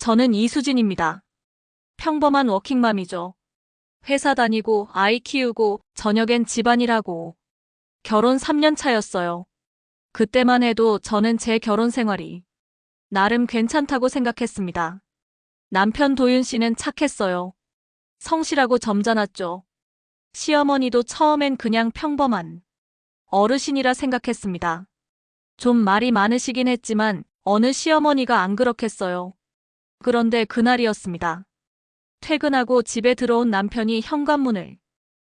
저는 이수진입니다. 평범한 워킹맘이죠. 회사 다니고 아이 키우고 저녁엔 집안일하고 결혼 3년 차였어요. 그때만 해도 저는 제 결혼 생활이 나름 괜찮다고 생각했습니다. 남편 도윤 씨는 착했어요. 성실하고 점잖았죠. 시어머니도 처음엔 그냥 평범한 어르신이라 생각했습니다. 좀 말이 많으시긴 했지만 어느 시어머니가 안 그렇겠어요. 그런데 그날이었습니다. 퇴근하고 집에 들어온 남편이 현관문을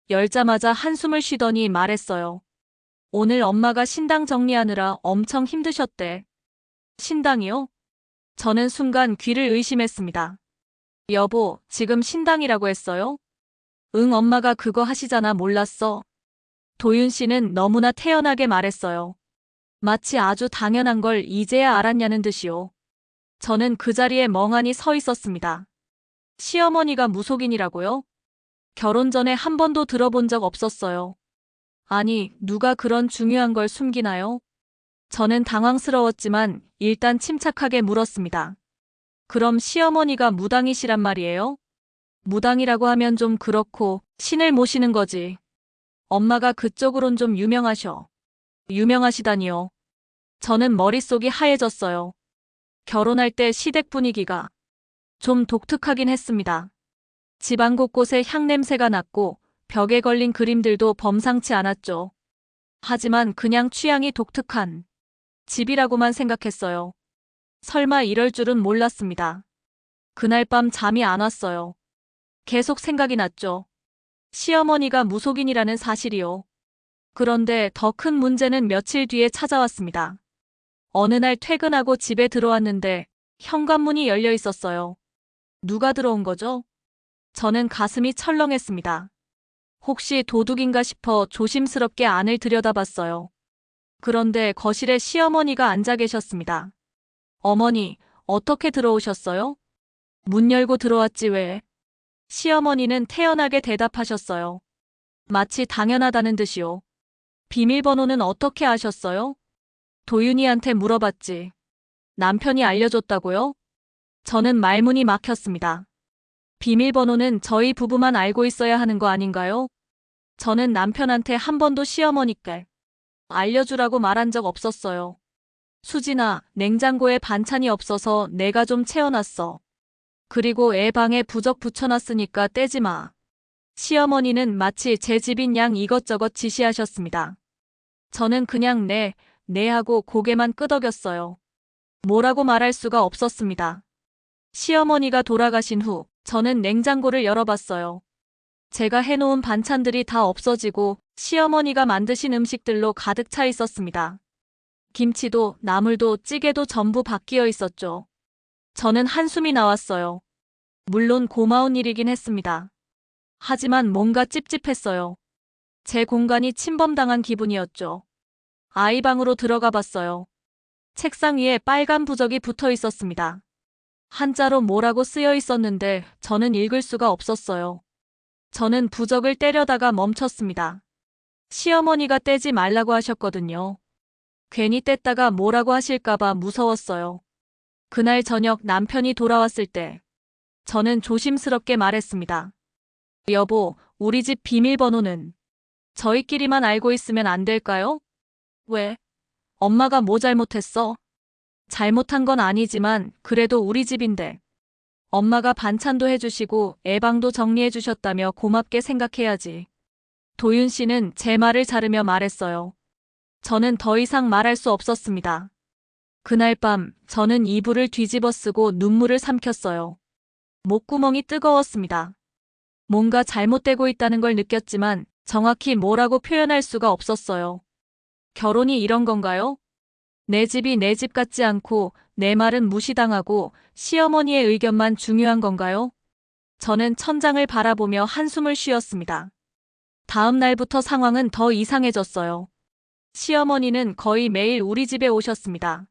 열자마자 한숨을 쉬더니 말했어요. 오늘 엄마가 신당 정리하느라 엄청 힘드셨대. 신당이요? 저는 순간 귀를 의심했습니다. 여보, 지금 신당이라고 했어요? 응, 엄마가 그거 하시잖아. 몰랐어. 도윤 씨는 너무나 태연하게 말했어요. 마치 아주 당연한 걸 이제야 알았냐는 듯이요. 저는 그 자리에 멍하니 서 있었습니다. 시어머니가 무속인이라고요? 결혼 전에 한 번도 들어본 적 없었어요. 아니, 누가 그런 중요한 걸 숨기나요? 저는 당황스러웠지만 일단 침착하게 물었습니다. 그럼 시어머니가 무당이시란 말이에요? 무당이라고 하면 좀 그렇고 신을 모시는 거지. 엄마가 그쪽으론 좀 유명하셔. 유명하시다니요. 저는 머릿속이 하얘졌어요. 결혼할 때 시댁 분위기가 좀 독특하긴 했습니다. 집안 곳곳에 향냄새가 났고 벽에 걸린 그림들도 범상치 않았죠. 하지만 그냥 취향이 독특한 집이라고만 생각했어요. 설마 이럴 줄은 몰랐습니다. 그날 밤 잠이 안 왔어요. 계속 생각이 났죠. 시어머니가 무속인이라는 사실이요. 그런데 더 큰 문제는 며칠 뒤에 찾아왔습니다. 어느 날 퇴근하고 집에 들어왔는데 현관문이 열려 있었어요. 누가 들어온 거죠? 저는 가슴이 철렁했습니다. 혹시 도둑인가 싶어 조심스럽게 안을 들여다봤어요. 그런데 거실에 시어머니가 앉아 계셨습니다. 어머니, 어떻게 들어오셨어요? 문 열고 들어왔지 왜? 시어머니는 태연하게 대답하셨어요. 마치 당연하다는 듯이요. 비밀번호는 어떻게 아셨어요? 도윤이한테 물어봤지. 남편이 알려줬다고요? 저는 말문이 막혔습니다. 비밀번호는 저희 부부만 알고 있어야 하는 거 아닌가요? 저는 남편한테 한 번도 시어머니께 알려주라고 말한 적 없었어요. 수진아, 냉장고에 반찬이 없어서 내가 좀 채워놨어. 그리고 애 방에 부적 붙여놨으니까 떼지 마. 시어머니는 마치 제 집인 양 이것저것 지시하셨습니다. 저는 그냥 네 하고 고개만 끄덕였어요. 뭐라고 말할 수가 없었습니다. 시어머니가 돌아가신 후 저는 냉장고를 열어봤어요. 제가 해놓은 반찬들이 다 없어지고 시어머니가 만드신 음식들로 가득 차 있었습니다. 김치도 나물도 찌개도 전부 바뀌어 있었죠. 저는 한숨이 나왔어요. 물론 고마운 일이긴 했습니다. 하지만 뭔가 찝찝했어요. 제 공간이 침범당한 기분이었죠. 아이 방으로 들어가 봤어요. 책상 위에 빨간 부적이 붙어 있었습니다. 한자로 뭐라고 쓰여 있었는데 저는 읽을 수가 없었어요. 저는 부적을 떼려다가 멈췄습니다. 시어머니가 떼지 말라고 하셨거든요. 괜히 뗐다가 뭐라고 하실까봐 무서웠어요. 그날 저녁 남편이 돌아왔을 때 저는 조심스럽게 말했습니다. 여보, 우리 집 비밀번호는 저희끼리만 알고 있으면 안 될까요? 왜? 엄마가 뭐 잘못했어? 잘못한 건 아니지만 그래도 우리 집인데. 엄마가 반찬도 해주시고 애 방도 정리해주셨다며 고맙게 생각해야지. 도윤 씨는 제 말을 자르며 말했어요. 저는 더 이상 말할 수 없었습니다. 그날 밤 저는 이불을 뒤집어 쓰고 눈물을 삼켰어요. 목구멍이 뜨거웠습니다. 뭔가 잘못되고 있다는 걸 느꼈지만 정확히 뭐라고 표현할 수가 없었어요. 결혼이 이런 건가요? 내 집이 내 집 같지 않고 내 말은 무시당하고 시어머니의 의견만 중요한 건가요? 저는 천장을 바라보며 한숨을 쉬었습니다. 다음 날부터 상황은 더 이상해졌어요. 시어머니는 거의 매일 우리 집에 오셨습니다.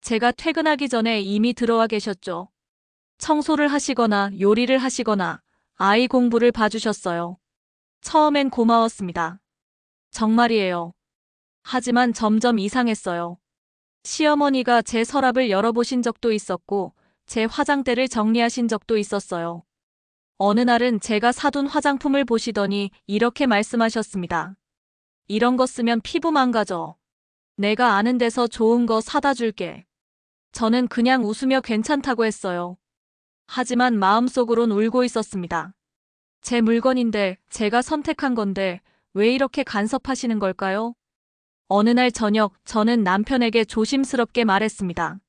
제가 퇴근하기 전에 이미 들어와 계셨죠. 청소를 하시거나 요리를 하시거나 아이 공부를 봐주셨어요. 처음엔 고마웠습니다. 정말이에요. 하지만 점점 이상했어요. 시어머니가 제 서랍을 열어보신 적도 있었고 제 화장대를 정리하신 적도 있었어요. 어느 날은 제가 사둔 화장품을 보시더니 이렇게 말씀하셨습니다. 이런 거 쓰면 피부 망가져. 내가 아는 데서 좋은 거 사다 줄게. 저는 그냥 웃으며 괜찮다고 했어요. 하지만 마음속으론 울고 있었습니다. 제 물건인데 제가 선택한 건데 왜 이렇게 간섭하시는 걸까요? 어느 날 저녁 저는 남편에게 조심스럽게 말했습니다.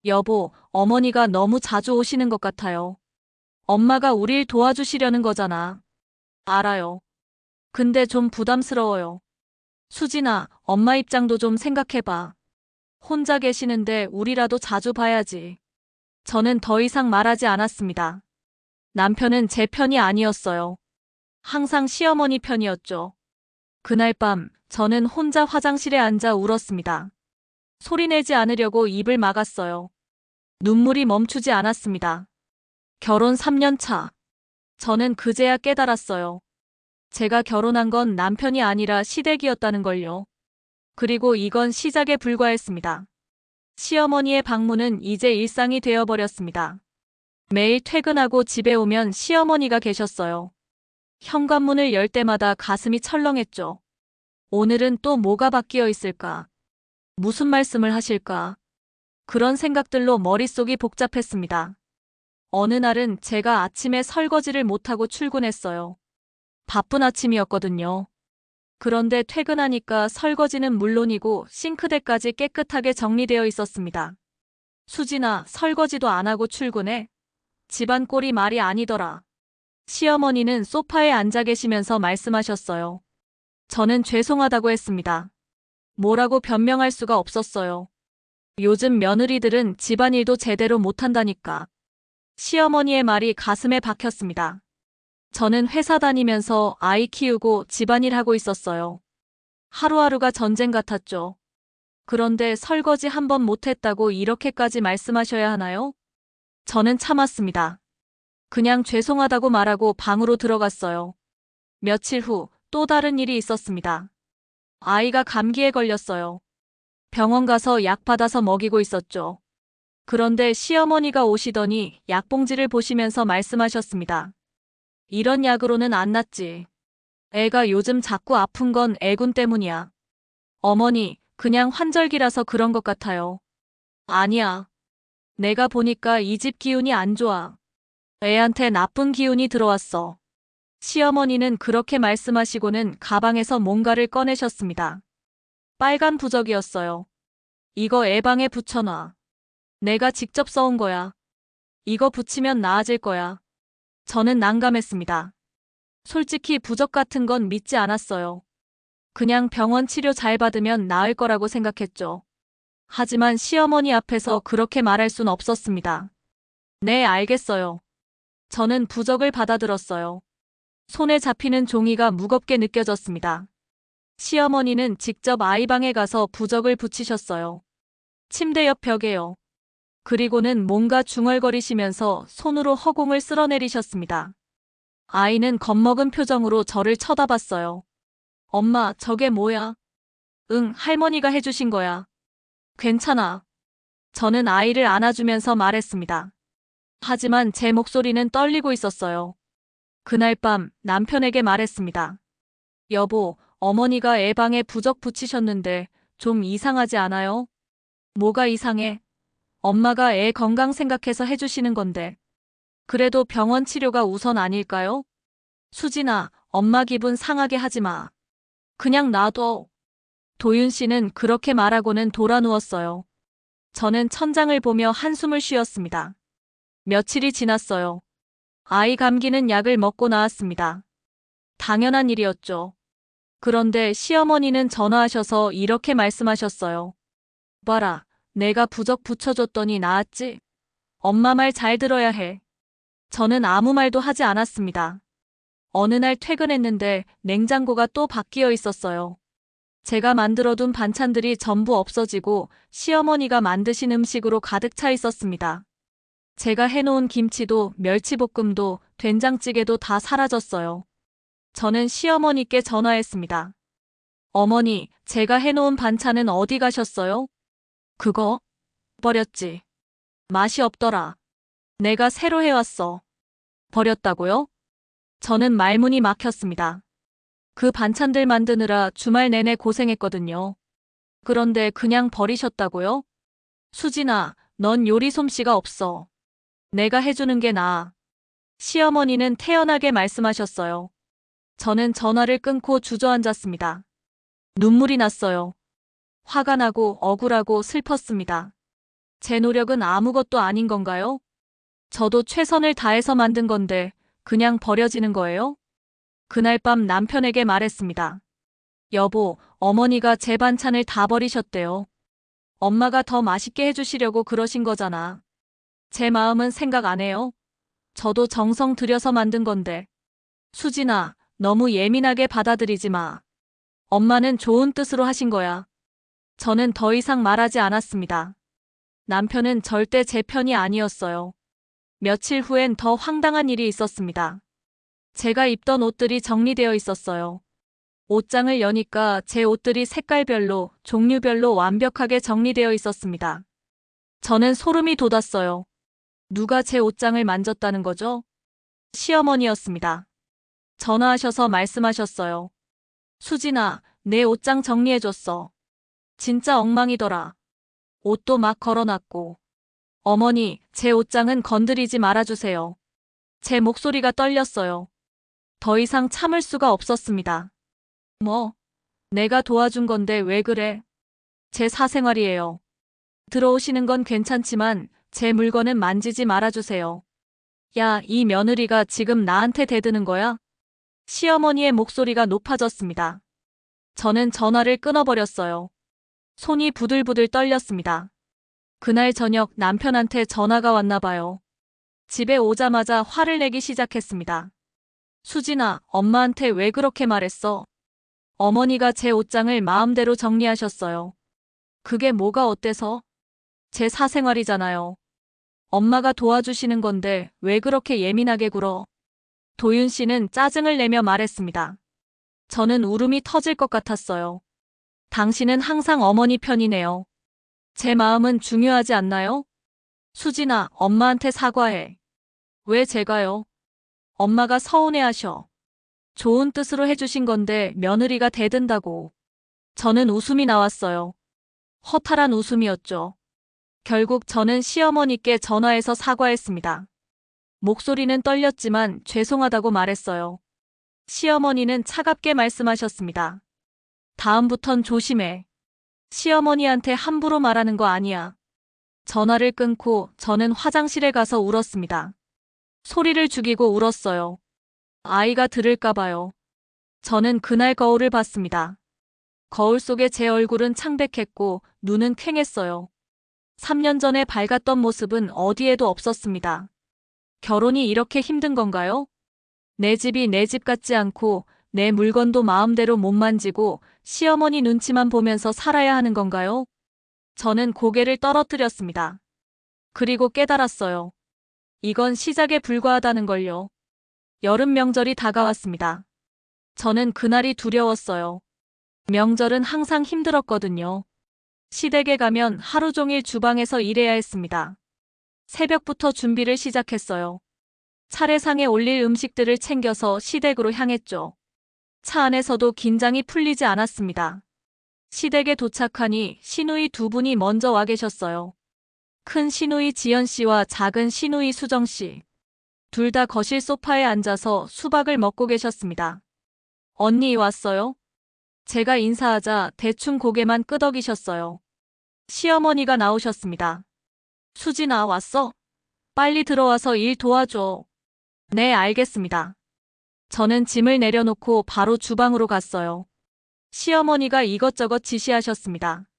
여보, 어머니가 너무 자주 오시는 것 같아요. 엄마가 우릴 도와주시려는 거잖아. 알아요. 근데 좀 부담스러워요. 수진아, 엄마 입장도 좀 생각해봐. 혼자 계시는데 우리라도 자주 봐야지. 저는 더 이상 말하지 않았습니다. 남편은 제 편이 아니었어요. 항상 시어머니 편이었죠. 그날 밤 저는 혼자 화장실에 앉아 울었습니다. 소리내지 않으려고 입을 막았어요. 눈물이 멈추지 않았습니다. 결혼 3년 차. 저는 그제야 깨달았어요. 제가 결혼한 건 남편이 아니라 시댁이었다는 걸요. 그리고 이건 시작에 불과했습니다. 시어머니의 방문은 이제 일상이 되어버렸습니다. 매일 퇴근하고 집에 오면 시어머니가 계셨어요. 현관문을 열 때마다 가슴이 철렁했죠. 오늘은 또 뭐가 바뀌어 있을까? 무슨 말씀을 하실까? 그런 생각들로 머릿속이 복잡했습니다. 어느 날은 제가 아침에 설거지를 못하고 출근했어요. 바쁜 아침이었거든요. 그런데 퇴근하니까 설거지는 물론이고 싱크대까지 깨끗하게 정리되어 있었습니다. 수진아, 설거지도 안 하고 출근해? 집안 꼴이 말이 아니더라. 시어머니는 소파에 앉아 계시면서 말씀하셨어요. 저는 죄송하다고 했습니다. 뭐라고 변명할 수가 없었어요. 요즘 며느리들은 집안일도 제대로 못한다니까. 시어머니의 말이 가슴에 박혔습니다. 저는 회사 다니면서 아이 키우고 집안일 하고 있었어요. 하루하루가 전쟁 같았죠. 그런데 설거지 한 번 못했다고 이렇게까지 말씀하셔야 하나요? 저는 참았습니다. 그냥 죄송하다고 말하고 방으로 들어갔어요. 며칠 후 또 다른 일이 있었습니다. 아이가 감기에 걸렸어요. 병원 가서 약 받아서 먹이고 있었죠. 그런데 시어머니가 오시더니 약봉지를 보시면서 말씀하셨습니다. 이런 약으로는 안 낫지. 애가 요즘 자꾸 아픈 건 애군 때문이야. 어머니, 그냥 환절기라서 그런 것 같아요. 아니야. 내가 보니까 이 집 기운이 안 좋아. 애한테 나쁜 기운이 들어왔어. 시어머니는 그렇게 말씀하시고는 가방에서 뭔가를 꺼내셨습니다. 빨간 부적이었어요. 이거 애 방에 붙여놔. 내가 직접 써온 거야. 이거 붙이면 나아질 거야. 저는 난감했습니다. 솔직히 부적 같은 건 믿지 않았어요. 그냥 병원 치료 잘 받으면 나을 거라고 생각했죠. 하지만 시어머니 앞에서 그렇게 말할 순 없었습니다. 네, 알겠어요. 저는 부적을 받아들었어요. 손에 잡히는 종이가 무겁게 느껴졌습니다. 시어머니는 직접 아이 방에 가서 부적을 붙이셨어요. 침대 옆 벽에요. 그리고는 뭔가 중얼거리시면서 손으로 허공을 쓸어내리셨습니다. 아이는 겁먹은 표정으로 저를 쳐다봤어요. 엄마, 저게 뭐야? 응, 할머니가 해주신 거야. 괜찮아. 저는 아이를 안아주면서 말했습니다. 하지만 제 목소리는 떨리고 있었어요. 그날 밤 남편에게 말했습니다. 여보, 어머니가 애 방에 부적 붙이셨는데 좀 이상하지 않아요? 뭐가 이상해? 엄마가 애 건강 생각해서 해주시는 건데. 그래도 병원 치료가 우선 아닐까요? 수진아, 엄마 기분 상하게 하지 마. 그냥 놔둬. 도윤 씨는 그렇게 말하고는 돌아 누웠어요. 저는 천장을 보며 한숨을 쉬었습니다. 며칠이 지났어요. 아이 감기는 약을 먹고 나왔습니다. 당연한 일이었죠. 그런데 시어머니는 전화하셔서 이렇게 말씀하셨어요. 봐라, 내가 부적 붙여줬더니 나았지? 엄마 말 잘 들어야 해. 저는 아무 말도 하지 않았습니다. 어느 날 퇴근했는데 냉장고가 또 바뀌어 있었어요. 제가 만들어둔 반찬들이 전부 없어지고 시어머니가 만드신 음식으로 가득 차 있었습니다. 제가 해놓은 김치도 멸치볶음도 된장찌개도 다 사라졌어요. 저는 시어머니께 전화했습니다. 어머니, 제가 해놓은 반찬은 어디 가셨어요? 그거? 버렸지. 맛이 없더라. 내가 새로 해왔어. 버렸다고요? 저는 말문이 막혔습니다. 그 반찬들 만드느라 주말 내내 고생했거든요. 그런데 그냥 버리셨다고요? 수진아, 넌 요리 솜씨가 없어. 내가 해주는 게 나아. 시어머니는 태연하게 말씀하셨어요. 저는 전화를 끊고 주저앉았습니다. 눈물이 났어요. 화가 나고 억울하고 슬펐습니다. 제 노력은 아무것도 아닌 건가요? 저도 최선을 다해서 만든 건데 그냥 버려지는 거예요? 그날 밤 남편에게 말했습니다. 여보, 어머니가 제 반찬을 다 버리셨대요. 엄마가 더 맛있게 해주시려고 그러신 거잖아. 제 마음은 생각 안 해요? 저도 정성 들여서 만든 건데. 수진아, 너무 예민하게 받아들이지 마. 엄마는 좋은 뜻으로 하신 거야. 저는 더 이상 말하지 않았습니다. 남편은 절대 제 편이 아니었어요. 며칠 후엔 더 황당한 일이 있었습니다. 제가 입던 옷들이 정리되어 있었어요. 옷장을 여니까 제 옷들이 색깔별로, 종류별로 완벽하게 정리되어 있었습니다. 저는 소름이 돋았어요. 누가 제 옷장을 만졌다는 거죠? 시어머니였습니다. 전화하셔서 말씀하셨어요. 수진아, 내 옷장 정리해줬어. 진짜 엉망이더라. 옷도 막 걸어놨고. 어머니, 제 옷장은 건드리지 말아주세요. 제 목소리가 떨렸어요. 더 이상 참을 수가 없었습니다. 뭐? 내가 도와준 건데 왜 그래? 제 사생활이에요. 들어오시는 건 괜찮지만 제 물건은 만지지 말아주세요. 야, 이 며느리가 지금 나한테 대드는 거야? 시어머니의 목소리가 높아졌습니다. 저는 전화를 끊어버렸어요. 손이 부들부들 떨렸습니다. 그날 저녁 남편한테 전화가 왔나 봐요. 집에 오자마자 화를 내기 시작했습니다. 수진아, 엄마한테 왜 그렇게 말했어? 어머니가 제 옷장을 마음대로 정리하셨어요. 그게 뭐가 어때서? 제 사생활이잖아요. 엄마가 도와주시는 건데 왜 그렇게 예민하게 굴어? 도윤 씨는 짜증을 내며 말했습니다. 저는 울음이 터질 것 같았어요. 당신은 항상 어머니 편이네요. 제 마음은 중요하지 않나요? 수진아, 엄마한테 사과해. 왜 제가요? 엄마가 서운해하셔. 좋은 뜻으로 해주신 건데 며느리가 대든다고. 저는 웃음이 나왔어요. 허탈한 웃음이었죠. 결국 저는 시어머니께 전화해서 사과했습니다. 목소리는 떨렸지만 죄송하다고 말했어요. 시어머니는 차갑게 말씀하셨습니다. 다음부턴 조심해. 시어머니한테 함부로 말하는 거 아니야. 전화를 끊고 저는 화장실에 가서 울었습니다. 소리를 죽이고 울었어요. 아이가 들을까 봐요. 저는 그날 거울을 봤습니다. 거울 속에 제 얼굴은 창백했고 눈은 퀭했어요. 3년 전에 밝았던 모습은 어디에도 없었습니다. 결혼이 이렇게 힘든 건가요? 내 집이 내 집 같지 않고 내 물건도 마음대로 못 만지고 시어머니 눈치만 보면서 살아야 하는 건가요? 저는 고개를 떨어뜨렸습니다. 그리고 깨달았어요. 이건 시작에 불과하다는 걸요. 여름 명절이 다가왔습니다. 저는 그날이 두려웠어요. 명절은 항상 힘들었거든요. 시댁에 가면 하루 종일 주방에서 일해야 했습니다. 새벽부터 준비를 시작했어요. 차례상에 올릴 음식들을 챙겨서 시댁으로 향했죠. 차 안에서도 긴장이 풀리지 않았습니다. 시댁에 도착하니 시누이 두 분이 먼저 와 계셨어요. 큰 시누이 지연 씨와 작은 시누이 수정 씨. 둘 다 거실 소파에 앉아서 수박을 먹고 계셨습니다. 언니 왔어요? 제가 인사하자 대충 고개만 끄덕이셨어요. 시어머니가 나오셨습니다. 수진아, 왔어? 빨리 들어와서 일 도와줘. 네, 알겠습니다. 저는 짐을 내려놓고 바로 주방으로 갔어요. 시어머니가 이것저것 지시하셨습니다.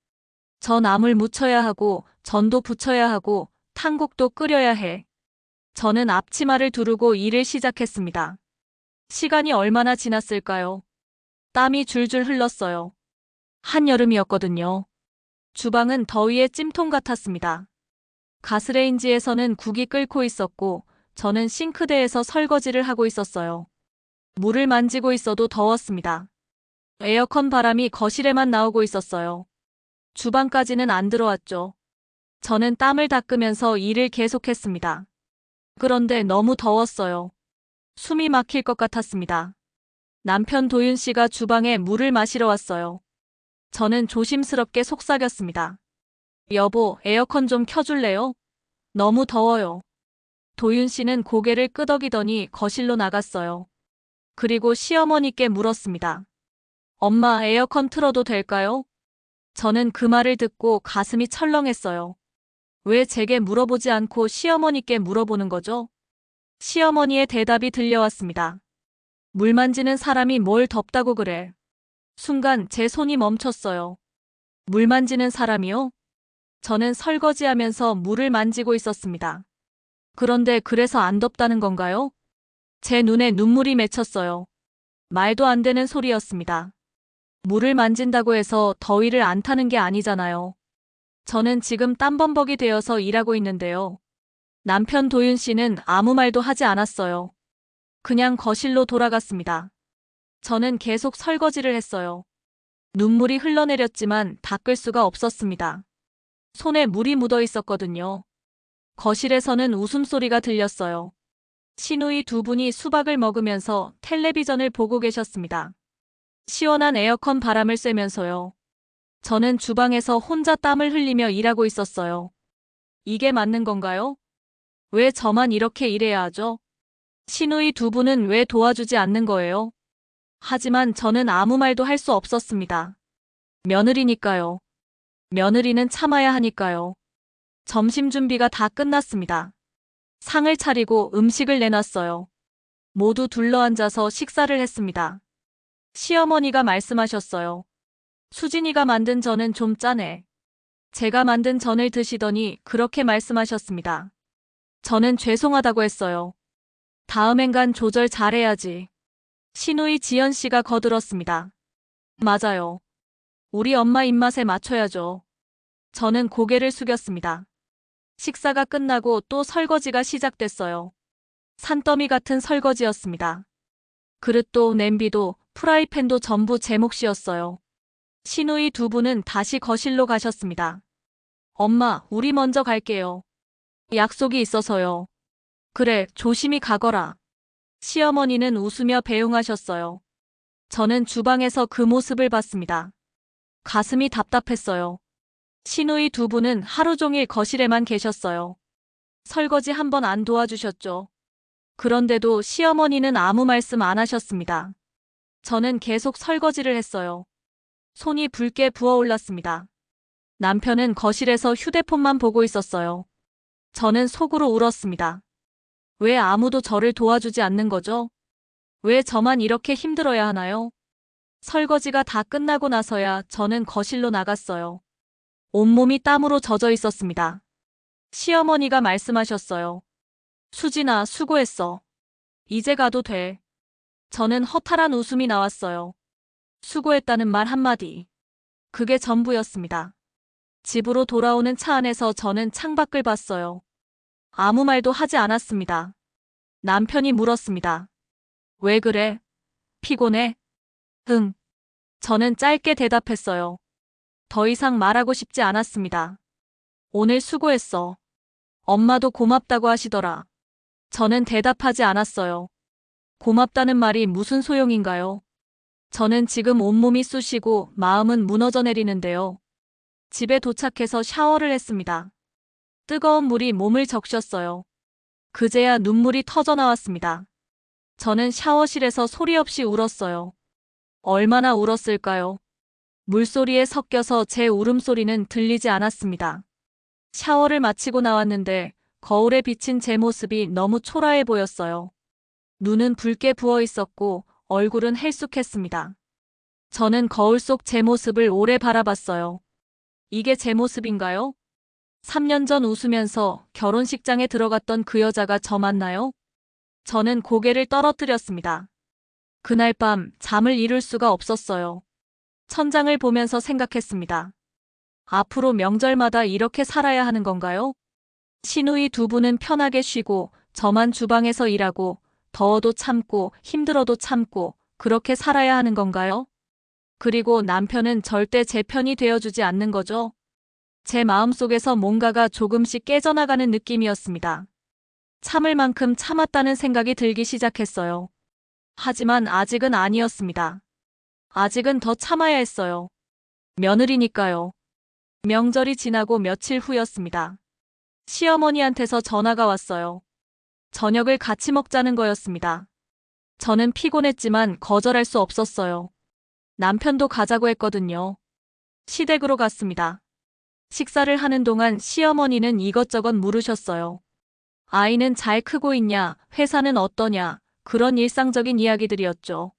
저 나물 무쳐야 하고 전도 부쳐야 하고 탕국도 끓여야 해. 저는 앞치마를 두르고 일을 시작했습니다. 시간이 얼마나 지났을까요? 땀이 줄줄 흘렀어요. 한여름이었거든요. 주방은 더위에 찜통 같았습니다. 가스레인지에서는 국이 끓고 있었고 저는 싱크대에서 설거지를 하고 있었어요. 물을 만지고 있어도 더웠습니다. 에어컨 바람이 거실에만 나오고 있었어요. 주방까지는 안 들어왔죠. 저는 땀을 닦으면서 일을 계속했습니다. 그런데 너무 더웠어요. 숨이 막힐 것 같았습니다. 남편 도윤 씨가 주방에 물을 마시러 왔어요. 저는 조심스럽게 속삭였습니다. 여보, 에어컨 좀 켜줄래요? 너무 더워요. 도윤 씨는 고개를 끄덕이더니 거실로 나갔어요. 그리고 시어머니께 물었습니다. 엄마, 에어컨 틀어도 될까요? 저는 그 말을 듣고 가슴이 철렁했어요. 왜 제게 물어보지 않고 시어머니께 물어보는 거죠? 시어머니의 대답이 들려왔습니다. 물 만지는 사람이 뭘 덥다고 그래. 순간 제 손이 멈췄어요. 물 만지는 사람이요? 저는 설거지하면서 물을 만지고 있었습니다. 그런데 그래서 안 덥다는 건가요? 제 눈에 눈물이 맺혔어요. 말도 안 되는 소리였습니다. 물을 만진다고 해서 더위를 안 타는 게 아니잖아요. 저는 지금 땀범벅이 되어서 일하고 있는데요. 남편 도윤 씨는 아무 말도 하지 않았어요. 그냥 거실로 돌아갔습니다. 저는 계속 설거지를 했어요. 눈물이 흘러내렸지만 닦을 수가 없었습니다. 손에 물이 묻어 있었거든요. 거실에서는 웃음소리가 들렸어요. 시누이 두 분이 수박을 먹으면서 텔레비전을 보고 계셨습니다. 시원한 에어컨 바람을 쐬면서요. 저는 주방에서 혼자 땀을 흘리며 일하고 있었어요. 이게 맞는 건가요? 왜 저만 이렇게 일해야 하죠? 시누이 두 분은 왜 도와주지 않는 거예요? 하지만 저는 아무 말도 할 수 없었습니다. 며느리니까요. 며느리는 참아야 하니까요. 점심 준비가 다 끝났습니다. 상을 차리고 음식을 내놨어요. 모두 둘러앉아서 식사를 했습니다. 시어머니가 말씀하셨어요. 수진이가 만든 전은 좀 짜네. 제가 만든 전을 드시더니 그렇게 말씀하셨습니다. 저는 죄송하다고 했어요. 다음엔 간 조절 잘해야지. 시누이 지연 씨가 거들었습니다. 맞아요. 우리 엄마 입맛에 맞춰야죠. 저는 고개를 숙였습니다. 식사가 끝나고 또 설거지가 시작됐어요. 산더미 같은 설거지였습니다. 그릇도 냄비도 프라이팬도 전부 제 몫이었어요. 시누이 두 분은 다시 거실로 가셨습니다. 엄마, 우리 먼저 갈게요. 약속이 있어서요. 그래, 조심히 가거라. 시어머니는 웃으며 배웅하셨어요. 저는 주방에서 그 모습을 봤습니다. 가슴이 답답했어요. 시누이 두 분은 하루 종일 거실에만 계셨어요. 설거지 한 번 안 도와주셨죠. 그런데도 시어머니는 아무 말씀 안 하셨습니다. 저는 계속 설거지를 했어요. 손이 붉게 부어올랐습니다. 남편은 거실에서 휴대폰만 보고 있었어요. 저는 속으로 울었습니다. 왜 아무도 저를 도와주지 않는 거죠? 왜 저만 이렇게 힘들어야 하나요? 설거지가 다 끝나고 나서야 저는 거실로 나갔어요. 온몸이 땀으로 젖어 있었습니다. 시어머니가 말씀하셨어요. 수진아, 수고했어. 이제 가도 돼. 저는 허탈한 웃음이 나왔어요. 수고했다는 말 한마디. 그게 전부였습니다. 집으로 돌아오는 차 안에서 저는 창밖을 봤어요. 아무 말도 하지 않았습니다. 남편이 물었습니다. 왜 그래? 피곤해? 응. 저는 짧게 대답했어요. 더 이상 말하고 싶지 않았습니다. 오늘 수고했어. 엄마도 고맙다고 하시더라. 저는 대답하지 않았어요. 고맙다는 말이 무슨 소용인가요? 저는 지금 온몸이 쑤시고 마음은 무너져 내리는데요. 집에 도착해서 샤워를 했습니다. 뜨거운 물이 몸을 적셨어요. 그제야 눈물이 터져 나왔습니다. 저는 샤워실에서 소리 없이 울었어요. 얼마나 울었을까요? 물소리에 섞여서 제 울음소리는 들리지 않았습니다. 샤워를 마치고 나왔는데 거울에 비친 제 모습이 너무 초라해 보였어요. 눈은 붉게 부어 있었고 얼굴은 헬쑥했습니다. 저는 거울 속 제 모습을 오래 바라봤어요. 이게 제 모습인가요? 3년 전 웃으면서 결혼식장에 들어갔던 그 여자가 저 맞나요? 저는 고개를 떨어뜨렸습니다. 그날 밤 잠을 이룰 수가 없었어요. 천장을 보면서 생각했습니다. 앞으로 명절마다 이렇게 살아야 하는 건가요? 시누이 두 분은 편하게 쉬고 저만 주방에서 일하고 더워도 참고 힘들어도 참고 그렇게 살아야 하는 건가요? 그리고 남편은 절대 제 편이 되어주지 않는 거죠? 제 마음속에서 뭔가가 조금씩 깨져나가는 느낌이었습니다. 참을 만큼 참았다는 생각이 들기 시작했어요. 하지만 아직은 아니었습니다. 아직은 더 참아야 했어요. 며느리니까요. 명절이 지나고 며칠 후였습니다. 시어머니한테서 전화가 왔어요. 저녁을 같이 먹자는 거였습니다. 저는 피곤했지만 거절할 수 없었어요. 남편도 가자고 했거든요. 시댁으로 갔습니다. 식사를 하는 동안 시어머니는 이것저것 물으셨어요. 아이는 잘 크고 있냐, 회사는 어떠냐, 그런 일상적인 이야기들이었죠.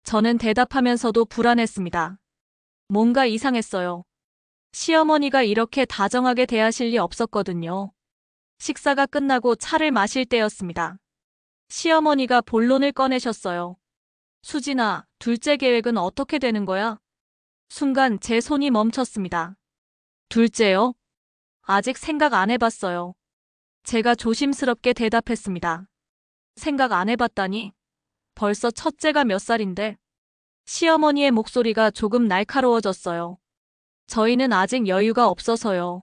저는 대답하면서도 불안했습니다. 뭔가 이상했어요. 시어머니가 이렇게 다정하게 대하실 리 없었거든요. 식사가 끝나고 차를 마실 때였습니다. 시어머니가 본론을 꺼내셨어요. 수진아, 둘째 계획은 어떻게 되는 거야? 순간 제 손이 멈췄습니다. 둘째요? 아직 생각 안 해봤어요. 제가 조심스럽게 대답했습니다. 생각 안 해봤다니? 벌써 첫째가 몇 살인데? 시어머니의 목소리가 조금 날카로워졌어요. 저희는 아직 여유가 없어서요.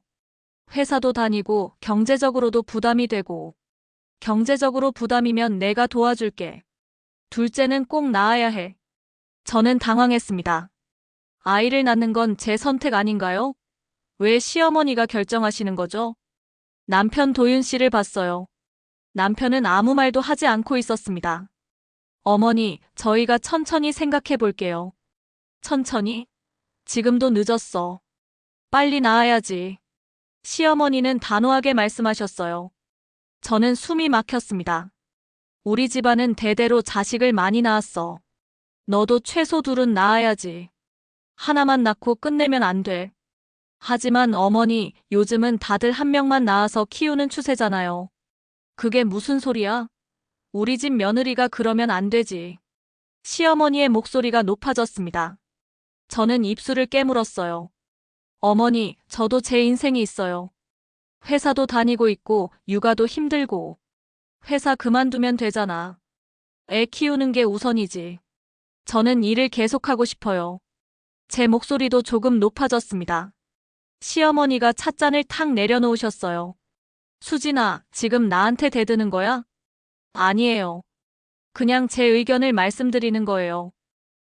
회사도 다니고 경제적으로도 부담이 되고. 경제적으로 부담이면 내가 도와줄게. 둘째는 꼭 낳아야 해. 저는 당황했습니다. 아이를 낳는 건 제 선택 아닌가요? 왜 시어머니가 결정하시는 거죠? 남편 도윤 씨를 봤어요. 남편은 아무 말도 하지 않고 있었습니다. 어머니, 저희가 천천히 생각해 볼게요. 천천히? 지금도 늦었어. 빨리 낳아야지. 시어머니는 단호하게 말씀하셨어요. 저는 숨이 막혔습니다. 우리 집안은 대대로 자식을 많이 낳았어. 너도 최소 둘은 낳아야지. 하나만 낳고 끝내면 안 돼. 하지만 어머니, 요즘은 다들 한 명만 낳아서 키우는 추세잖아요. 그게 무슨 소리야? 우리 집 며느리가 그러면 안 되지. 시어머니의 목소리가 높아졌습니다. 저는 입술을 깨물었어요. 어머니, 저도 제 인생이 있어요. 회사도 다니고 있고, 육아도 힘들고. 회사 그만두면 되잖아. 애 키우는 게 우선이지. 저는 일을 계속하고 싶어요. 제 목소리도 조금 높아졌습니다. 시어머니가 찻잔을 탁 내려놓으셨어요. 수진아, 지금 나한테 대드는 거야? 아니에요. 그냥 제 의견을 말씀드리는 거예요.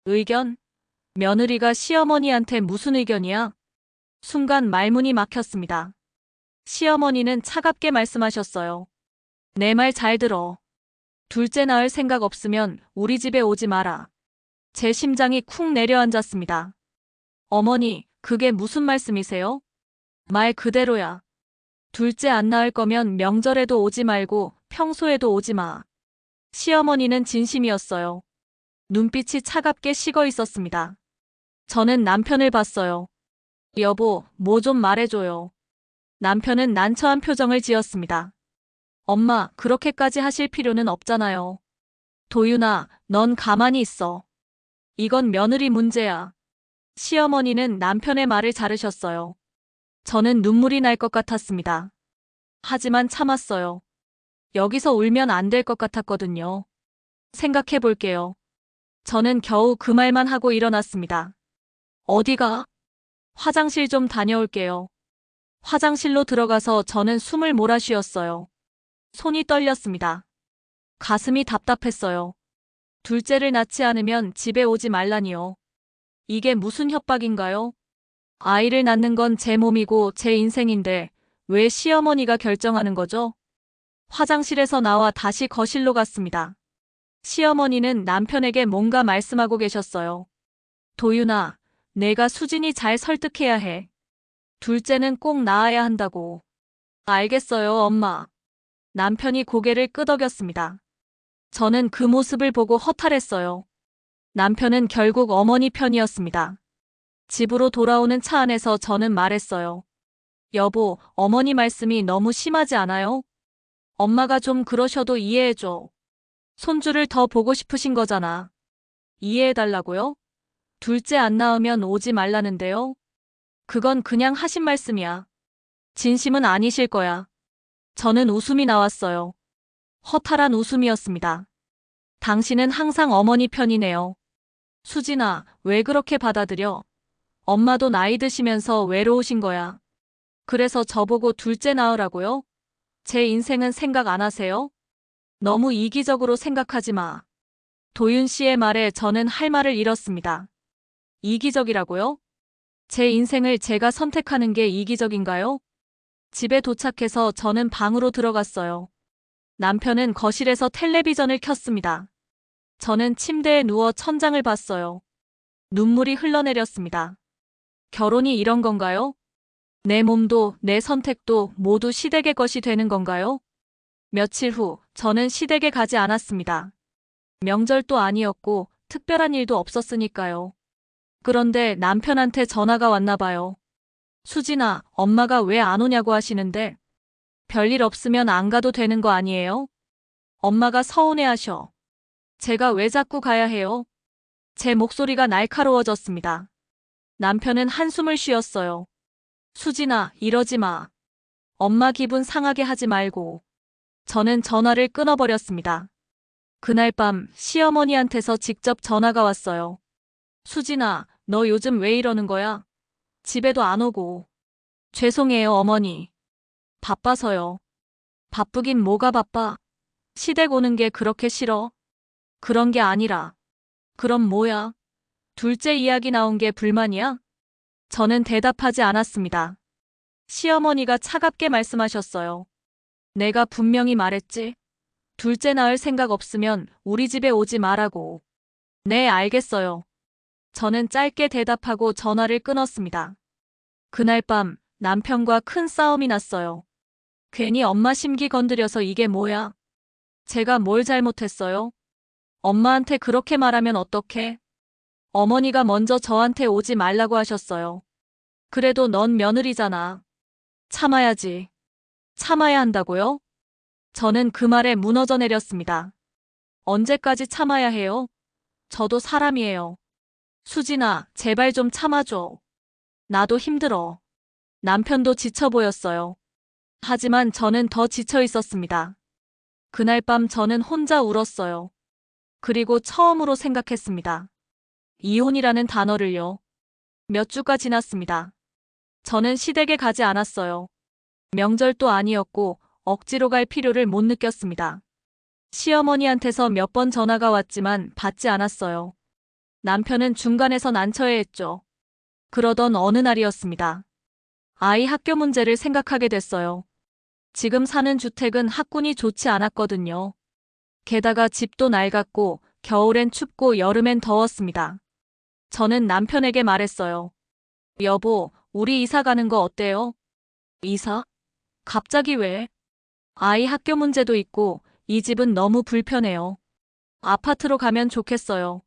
의견? 며느리가 시어머니한테 무슨 의견이야? 순간 말문이 막혔습니다. 시어머니는 차갑게 말씀하셨어요. 내 말 잘 들어. 둘째 낳을 생각 없으면 우리 집에 오지 마라. 제 심장이 쿵 내려앉았습니다. 어머니, 그게 무슨 말씀이세요? 말 그대로야. 둘째 안 낳을 거면 명절에도 오지 말고 평소에도 오지 마. 시어머니는 진심이었어요. 눈빛이 차갑게 식어 있었습니다. 저는 남편을 봤어요. 여보, 뭐 좀 말해줘요. 남편은 난처한 표정을 지었습니다. 엄마, 그렇게까지 하실 필요는 없잖아요. 도윤아, 넌 가만히 있어. 이건 며느리 문제야. 시어머니는 남편의 말을 자르셨어요. 저는 눈물이 날 것 같았습니다. 하지만 참았어요. 여기서 울면 안 될 것 같았거든요. 생각해 볼게요. 저는 겨우 그 말만 하고 일어났습니다. 어디가? 화장실 좀 다녀올게요. 화장실로 들어가서 저는 숨을 몰아쉬었어요. 손이 떨렸습니다. 가슴이 답답했어요. 둘째를 낳지 않으면 집에 오지 말라니요. 이게 무슨 협박인가요? 아이를 낳는 건 제 몸이고 제 인생인데 왜 시어머니가 결정하는 거죠? 화장실에서 나와 다시 거실로 갔습니다. 시어머니는 남편에게 뭔가 말씀하고 계셨어요. 도윤아, 내가 수진이 잘 설득해야 해. 둘째는 꼭 낳아야 한다고. 알겠어요, 엄마. 남편이 고개를 끄덕였습니다. 저는 그 모습을 보고 허탈했어요. 남편은 결국 어머니 편이었습니다. 집으로 돌아오는 차 안에서 저는 말했어요. 여보, 어머니 말씀이 너무 심하지 않아요? 엄마가 좀 그러셔도 이해해줘. 손주를 더 보고 싶으신 거잖아. 이해해달라고요? 둘째 안 낳으면 오지 말라는데요? 그건 그냥 하신 말씀이야. 진심은 아니실 거야. 저는 웃음이 나왔어요. 허탈한 웃음이었습니다. 당신은 항상 어머니 편이네요. 수진아, 왜 그렇게 받아들여? 엄마도 나이 드시면서 외로우신 거야. 그래서 저보고 둘째 낳으라고요? 제 인생은 생각 안 하세요? 너무 이기적으로 생각하지 마. 도윤 씨의 말에 저는 할 말을 잃었습니다. 이기적이라고요? 제 인생을 제가 선택하는 게 이기적인가요? 집에 도착해서 저는 방으로 들어갔어요. 남편은 거실에서 텔레비전을 켰습니다. 저는 침대에 누워 천장을 봤어요. 눈물이 흘러내렸습니다. 결혼이 이런 건가요? 내 몸도 내 선택도 모두 시댁의 것이 되는 건가요? 며칠 후 저는 시댁에 가지 않았습니다. 명절도 아니었고 특별한 일도 없었으니까요. 그런데 남편한테 전화가 왔나 봐요. 수진아, 엄마가 왜 안 오냐고 하시는데 별일 없으면 안 가도 되는 거 아니에요? 엄마가 서운해하셔. 제가 왜 자꾸 가야 해요? 제 목소리가 날카로워졌습니다. 남편은 한숨을 쉬었어요. 수진아, 이러지 마. 엄마 기분 상하게 하지 말고. 저는 전화를 끊어버렸습니다. 그날 밤 시어머니한테서 직접 전화가 왔어요. 수진아, 너 요즘 왜 이러는 거야? 집에도 안 오고. 죄송해요, 어머니. 바빠서요. 바쁘긴 뭐가 바빠? 시댁 오는 게 그렇게 싫어? 그런 게 아니라. 그럼 뭐야? 둘째 이야기 나온 게 불만이야? 저는 대답하지 않았습니다. 시어머니가 차갑게 말씀하셨어요. 내가 분명히 말했지. 둘째 낳을 생각 없으면 우리 집에 오지 말라고. 네, 알겠어요. 저는 짧게 대답하고 전화를 끊었습니다. 그날 밤 남편과 큰 싸움이 났어요. 괜히 엄마 심기 건드려서 이게 뭐야? 제가 뭘 잘못했어요? 엄마한테 그렇게 말하면 어떡해? 어머니가 먼저 저한테 오지 말라고 하셨어요. 그래도 넌 며느리잖아. 참아야지. 참아야 한다고요? 저는 그 말에 무너져 내렸습니다. 언제까지 참아야 해요? 저도 사람이에요. 수진아, 제발 좀 참아줘. 나도 힘들어. 남편도 지쳐 보였어요. 하지만 저는 더 지쳐 있었습니다. 그날 밤 저는 혼자 울었어요. 그리고 처음으로 생각했습니다. 이혼이라는 단어를요. 몇 주가 지났습니다. 저는 시댁에 가지 않았어요. 명절도 아니었고 억지로 갈 필요를 못 느꼈습니다. 시어머니한테서 몇 번 전화가 왔지만 받지 않았어요. 남편은 중간에서 난처해했죠. 그러던 어느 날이었습니다. 아이 학교 문제를 생각하게 됐어요. 지금 사는 주택은 학군이 좋지 않았거든요. 게다가 집도 낡았고 겨울엔 춥고 여름엔 더웠습니다. 저는 남편에게 말했어요. 여보, 우리 이사 가는 거 어때요? 이사? 갑자기 왜? 아이 학교 문제도 있고 이 집은 너무 불편해요. 아파트로 가면 좋겠어요.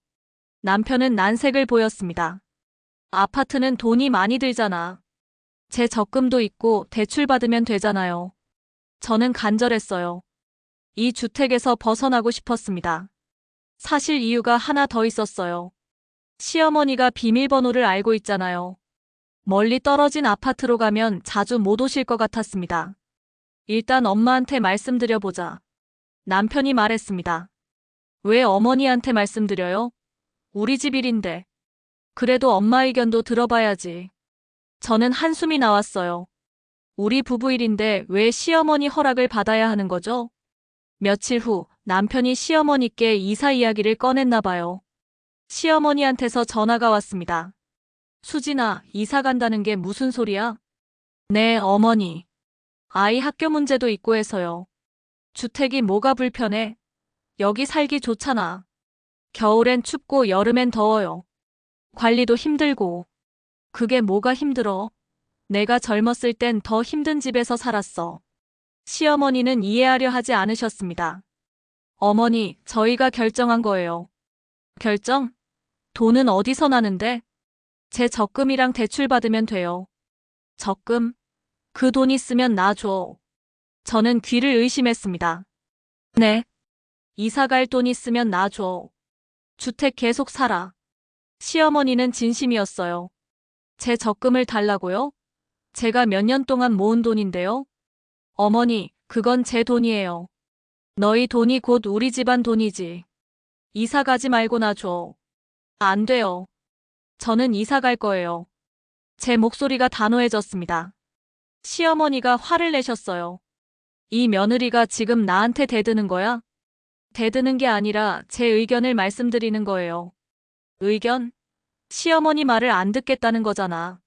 남편은 난색을 보였습니다. 아파트는 돈이 많이 들잖아. 제 적금도 있고 대출 받으면 되잖아요. 저는 간절했어요. 이 주택에서 벗어나고 싶었습니다. 사실 이유가 하나 더 있었어요. 시어머니가 비밀번호를 알고 있잖아요. 멀리 떨어진 아파트로 가면 자주 못 오실 것 같았습니다. 일단 엄마한테 말씀드려보자. 남편이 말했습니다. 왜 어머니한테 말씀드려요? 우리 집 일인데. 그래도 엄마 의견도 들어봐야지. 저는 한숨이 나왔어요. 우리 부부 일인데 왜 시어머니 허락을 받아야 하는 거죠? 며칠 후 남편이 시어머니께 이사 이야기를 꺼냈나 봐요. 시어머니한테서 전화가 왔습니다. 수진아, 이사 간다는 게 무슨 소리야? 네, 어머니. 아이 학교 문제도 있고 해서요. 주택이 뭐가 불편해? 여기 살기 좋잖아. 겨울엔 춥고 여름엔 더워요. 관리도 힘들고. 그게 뭐가 힘들어? 내가 젊었을 땐 더 힘든 집에서 살았어. 시어머니는 이해하려 하지 않으셨습니다. 어머니, 저희가 결정한 거예요. 결정? 돈은 어디서 나는데? 제 적금이랑 대출 받으면 돼요. 적금? 그 돈 있으면 나 줘. 저는 귀를 의심했습니다. 네. 이사 갈 돈 있으면 나 줘. 주택 계속 살아. 시어머니는 진심이었어요. 제 적금을 달라고요? 제가 몇 년 동안 모은 돈인데요. 어머니, 그건 제 돈이에요. 너희 돈이 곧 우리 집안 돈이지. 이사 가지 말고 나 줘. 안 돼요. 저는 이사 갈 거예요. 제 목소리가 단호해졌습니다. 시어머니가 화를 내셨어요. 이 며느리가 지금 나한테 대드는 거야? 대드는 게 아니라 제 의견을 말씀드리는 거예요. 의견? 시어머니 말을 안 듣겠다는 거잖아.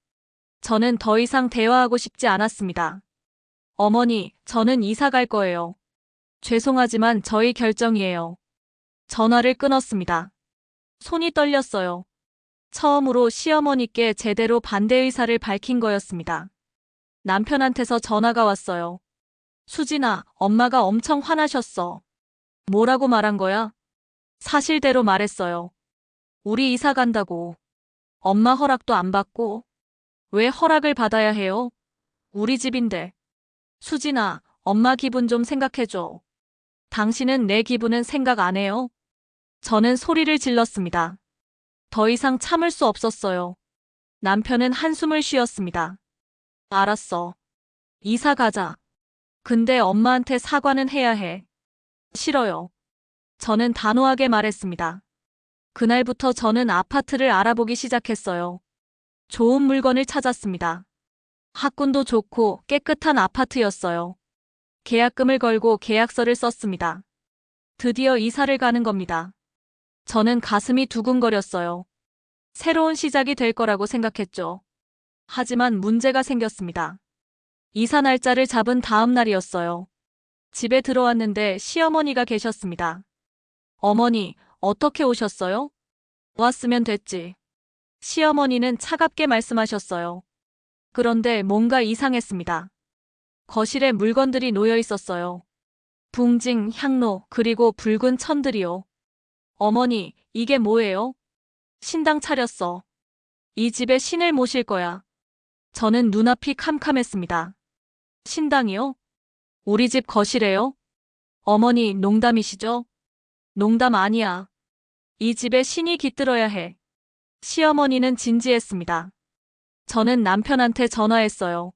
저는 더 이상 대화하고 싶지 않았습니다. 어머니, 저는 이사 갈 거예요. 죄송하지만 저희 결정이에요. 전화를 끊었습니다. 손이 떨렸어요. 처음으로 시어머니께 제대로 반대 의사를 밝힌 거였습니다. 남편한테서 전화가 왔어요. 수진아, 엄마가 엄청 화나셨어. 뭐라고 말한 거야? 사실대로 말했어요. 우리 이사 간다고. 엄마 허락도 안 받고. 왜 허락을 받아야 해요? 우리 집인데. 수진아, 엄마 기분 좀 생각해줘. 당신은 내 기분은 생각 안 해요? 저는 소리를 질렀습니다. 더 이상 참을 수 없었어요. 남편은 한숨을 쉬었습니다. 알았어. 이사 가자. 근데 엄마한테 사과는 해야 해. 싫어요. 저는 단호하게 말했습니다. 그날부터 저는 아파트를 알아보기 시작했어요. 좋은 물건을 찾았습니다. 학군도 좋고 깨끗한 아파트였어요. 계약금을 걸고 계약서를 썼습니다. 드디어 이사를 가는 겁니다. 저는 가슴이 두근거렸어요. 새로운 시작이 될 거라고 생각했죠. 하지만 문제가 생겼습니다. 이사 날짜를 잡은 다음 날이었어요. 집에 들어왔는데 시어머니가 계셨습니다. 어머니, 어떻게 오셨어요? 왔으면 됐지. 시어머니는 차갑게 말씀하셨어요. 그런데 뭔가 이상했습니다. 거실에 물건들이 놓여 있었어요. 붕징, 향로, 그리고 붉은 천들이요. 어머니, 이게 뭐예요? 신당 차렸어. 이 집에 신을 모실 거야. 저는 눈앞이 캄캄했습니다. 신당이요? 우리 집 거실에요? 어머니, 농담이시죠? 농담 아니야. 이 집에 신이 깃들어야 해. 시어머니는 진지했습니다. 저는 남편한테 전화했어요.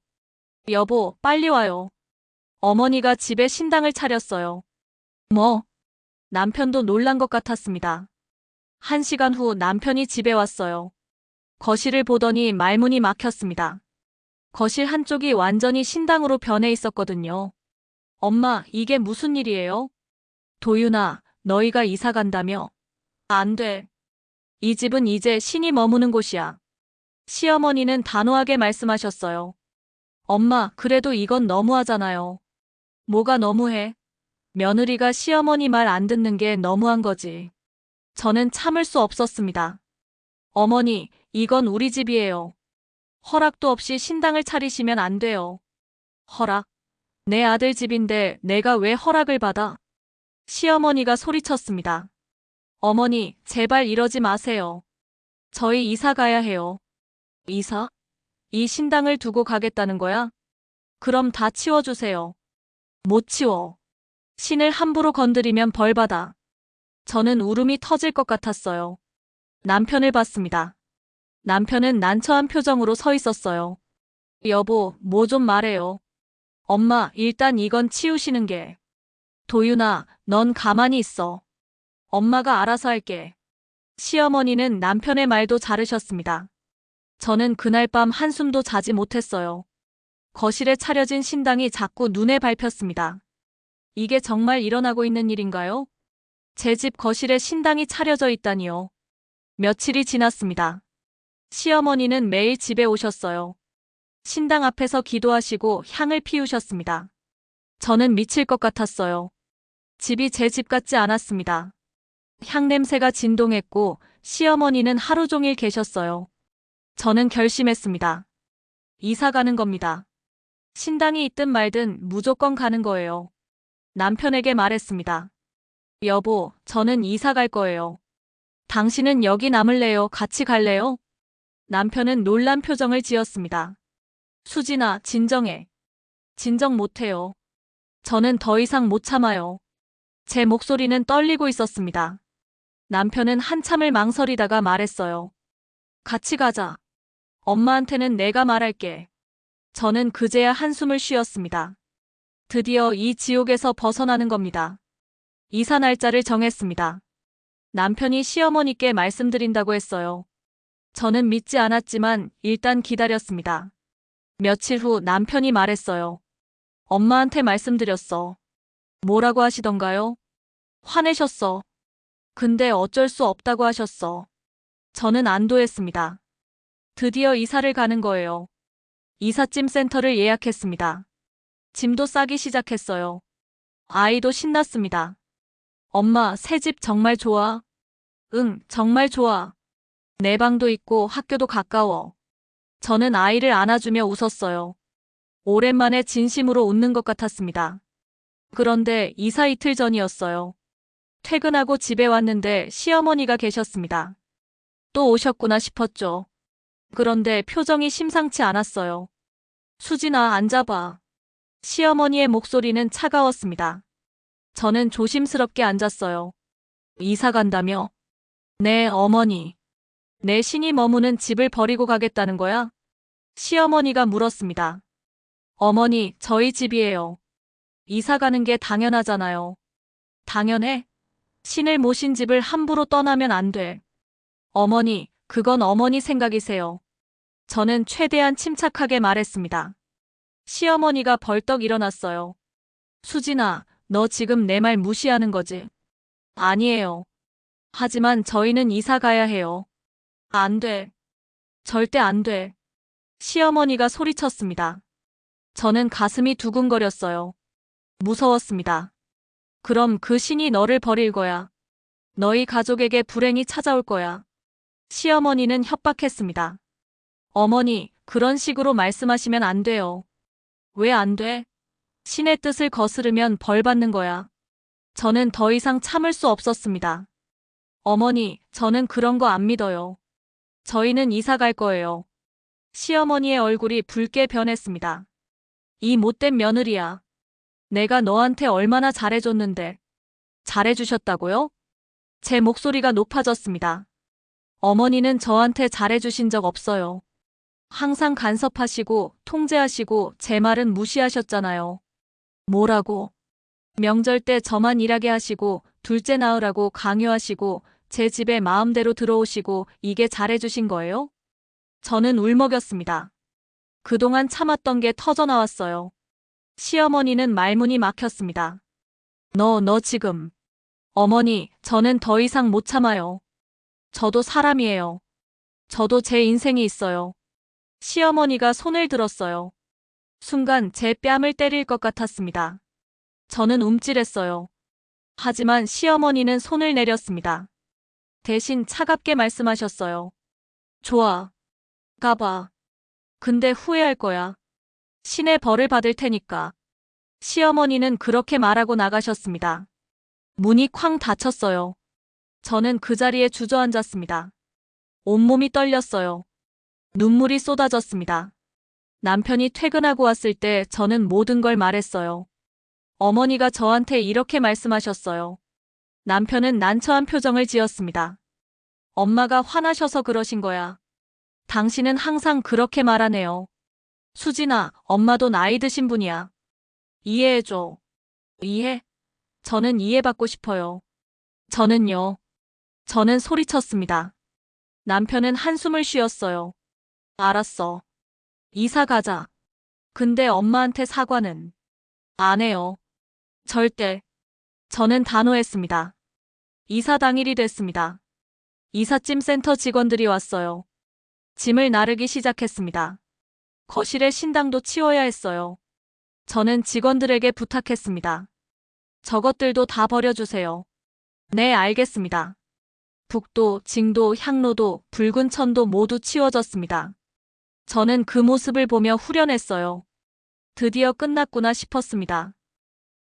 여보, 빨리 와요. 어머니가 집에 신당을 차렸어요. 뭐? 남편도 놀란 것 같았습니다. 1시간 후 남편이 집에 왔어요. 거실을 보더니 말문이 막혔습니다. 거실 한쪽이 완전히 신당으로 변해 있었거든요. 엄마, 이게 무슨 일이에요? 도윤아, 너희가 이사 간다며? 안 돼. 이 집은 이제 신이 머무는 곳이야. 시어머니는 단호하게 말씀하셨어요. 엄마, 그래도 이건 너무하잖아요. 뭐가 너무해? 며느리가 시어머니 말 안 듣는 게 너무한 거지. 저는 참을 수 없었습니다. 어머니, 이건 우리 집이에요. 허락도 없이 신당을 차리시면 안 돼요. 허락? 내 아들 집인데 내가 왜 허락을 받아? 시어머니가 소리쳤습니다. 어머니, 제발 이러지 마세요. 저희 이사 가야 해요. 이사? 이 신당을 두고 가겠다는 거야? 그럼 다 치워주세요. 못 치워. 신을 함부로 건드리면 벌받아. 저는 울음이 터질 것 같았어요. 남편을 봤습니다. 남편은 난처한 표정으로 서 있었어요. 여보, 뭐 좀 말해요. 엄마, 일단 이건 치우시는 게. 도윤아, 넌 가만히 있어. 엄마가 알아서 할게. 시어머니는 남편의 말도 자르셨습니다. 저는 그날 밤 한숨도 자지 못했어요. 거실에 차려진 신당이 자꾸 눈에 밟혔습니다. 이게 정말 일어나고 있는 일인가요? 제 집 거실에 신당이 차려져 있다니요. 며칠이 지났습니다. 시어머니는 매일 집에 오셨어요. 신당 앞에서 기도하시고 향을 피우셨습니다. 저는 미칠 것 같았어요. 집이 제 집 같지 않았습니다. 향 냄새가 진동했고 시어머니는 하루 종일 계셨어요. 저는 결심했습니다. 이사 가는 겁니다. 신당이 있든 말든 무조건 가는 거예요. 남편에게 말했습니다. 여보, 저는 이사 갈 거예요. 당신은 여기 남을래요? 같이 갈래요? 남편은 놀란 표정을 지었습니다. 수진아, 진정해. 진정 못해요. 저는 더 이상 못 참아요. 제 목소리는 떨리고 있었습니다. 남편은 한참을 망설이다가 말했어요. 같이 가자. 엄마한테는 내가 말할게. 저는 그제야 한숨을 쉬었습니다. 드디어 이 지옥에서 벗어나는 겁니다. 이사 날짜를 정했습니다. 남편이 시어머니께 말씀드린다고 했어요. 저는 믿지 않았지만 일단 기다렸습니다. 며칠 후 남편이 말했어요. 엄마한테 말씀드렸어. 뭐라고 하시던가요? 화내셨어. 근데 어쩔 수 없다고 하셨어. 저는 안도했습니다. 드디어 이사를 가는 거예요. 이삿짐 센터를 예약했습니다. 짐도 싸기 시작했어요. 아이도 신났습니다. 엄마, 새 집 정말 좋아? 응, 정말 좋아. 내 방도 있고 학교도 가까워. 저는 아이를 안아주며 웃었어요. 오랜만에 진심으로 웃는 것 같았습니다. 그런데 이사 이틀 전이었어요. 퇴근하고 집에 왔는데 시어머니가 계셨습니다. 또 오셨구나 싶었죠. 그런데 표정이 심상치 않았어요. 수진아, 앉아봐. 시어머니의 목소리는 차가웠습니다. 저는 조심스럽게 앉았어요. 이사 간다며? 네, 어머니. 내 신이 머무는 집을 버리고 가겠다는 거야? 시어머니가 물었습니다. 어머니, 저희 집이에요. 이사 가는 게 당연하잖아요. 당연해? 신을 모신 집을 함부로 떠나면 안 돼. 어머니, 그건 어머니 생각이세요. 저는 최대한 침착하게 말했습니다. 시어머니가 벌떡 일어났어요. 수진아, 너 지금 내 말 무시하는 거지? 아니에요. 하지만 저희는 이사 가야 해요. 안 돼. 절대 안 돼. 시어머니가 소리쳤습니다. 저는 가슴이 두근거렸어요. 무서웠습니다. 그럼 그 신이 너를 버릴 거야. 너희 가족에게 불행이 찾아올 거야. 시어머니는 협박했습니다. 어머니, 그런 식으로 말씀하시면 안 돼요. 왜 안 돼? 신의 뜻을 거스르면 벌 받는 거야. 저는 더 이상 참을 수 없었습니다. 어머니, 저는 그런 거 안 믿어요. 저희는 이사 갈 거예요. 시어머니의 얼굴이 붉게 변했습니다. 이 못된 며느리야. 내가 너한테 얼마나 잘해줬는데. 잘해주셨다고요? 제 목소리가 높아졌습니다. 어머니는 저한테 잘해주신 적 없어요. 항상 간섭하시고 통제하시고 제 말은 무시하셨잖아요. 뭐라고? 명절 때 저만 일하게 하시고 둘째 낳으라고 강요하시고 제 집에 마음대로 들어오시고 이게 잘해주신 거예요? 저는 울먹였습니다. 그동안 참았던 게 터져나왔어요. 시어머니는 말문이 막혔습니다. 너 지금. 어머니, 저는 더 이상 못 참아요. 저도 사람이에요. 저도 제 인생이 있어요. 시어머니가 손을 들었어요. 순간 제 뺨을 때릴 것 같았습니다. 저는 움찔했어요. 하지만 시어머니는 손을 내렸습니다. 대신 차갑게 말씀하셨어요. 좋아. 가봐. 근데 후회할 거야. 신의 벌을 받을 테니까. 시어머니는 그렇게 말하고 나가셨습니다. 문이 쾅 닫혔어요. 저는 그 자리에 주저앉았습니다. 온몸이 떨렸어요. 눈물이 쏟아졌습니다. 남편이 퇴근하고 왔을 때 저는 모든 걸 말했어요. 어머니가 저한테 이렇게 말씀하셨어요. 남편은 난처한 표정을 지었습니다. 엄마가 화나셔서 그러신 거야. 당신은 항상 그렇게 말하네요. 수진아, 엄마도 나이 드신 분이야. 이해해줘. 이해? 저는 이해받고 싶어요. 저는요. 저는 소리쳤습니다. 남편은 한숨을 쉬었어요. 알았어. 이사 가자. 근데 엄마한테 사과는 안 해요. 절대. 저는 단호했습니다. 이사 당일이 됐습니다. 이삿짐 센터 직원들이 왔어요. 짐을 나르기 시작했습니다. 거실에 신당도 치워야 했어요. 저는 직원들에게 부탁했습니다. 저것들도 다 버려주세요. 네, 알겠습니다. 북도, 징도, 향로도, 붉은 천도 모두 치워졌습니다. 저는 그 모습을 보며 후련했어요. 드디어 끝났구나 싶었습니다.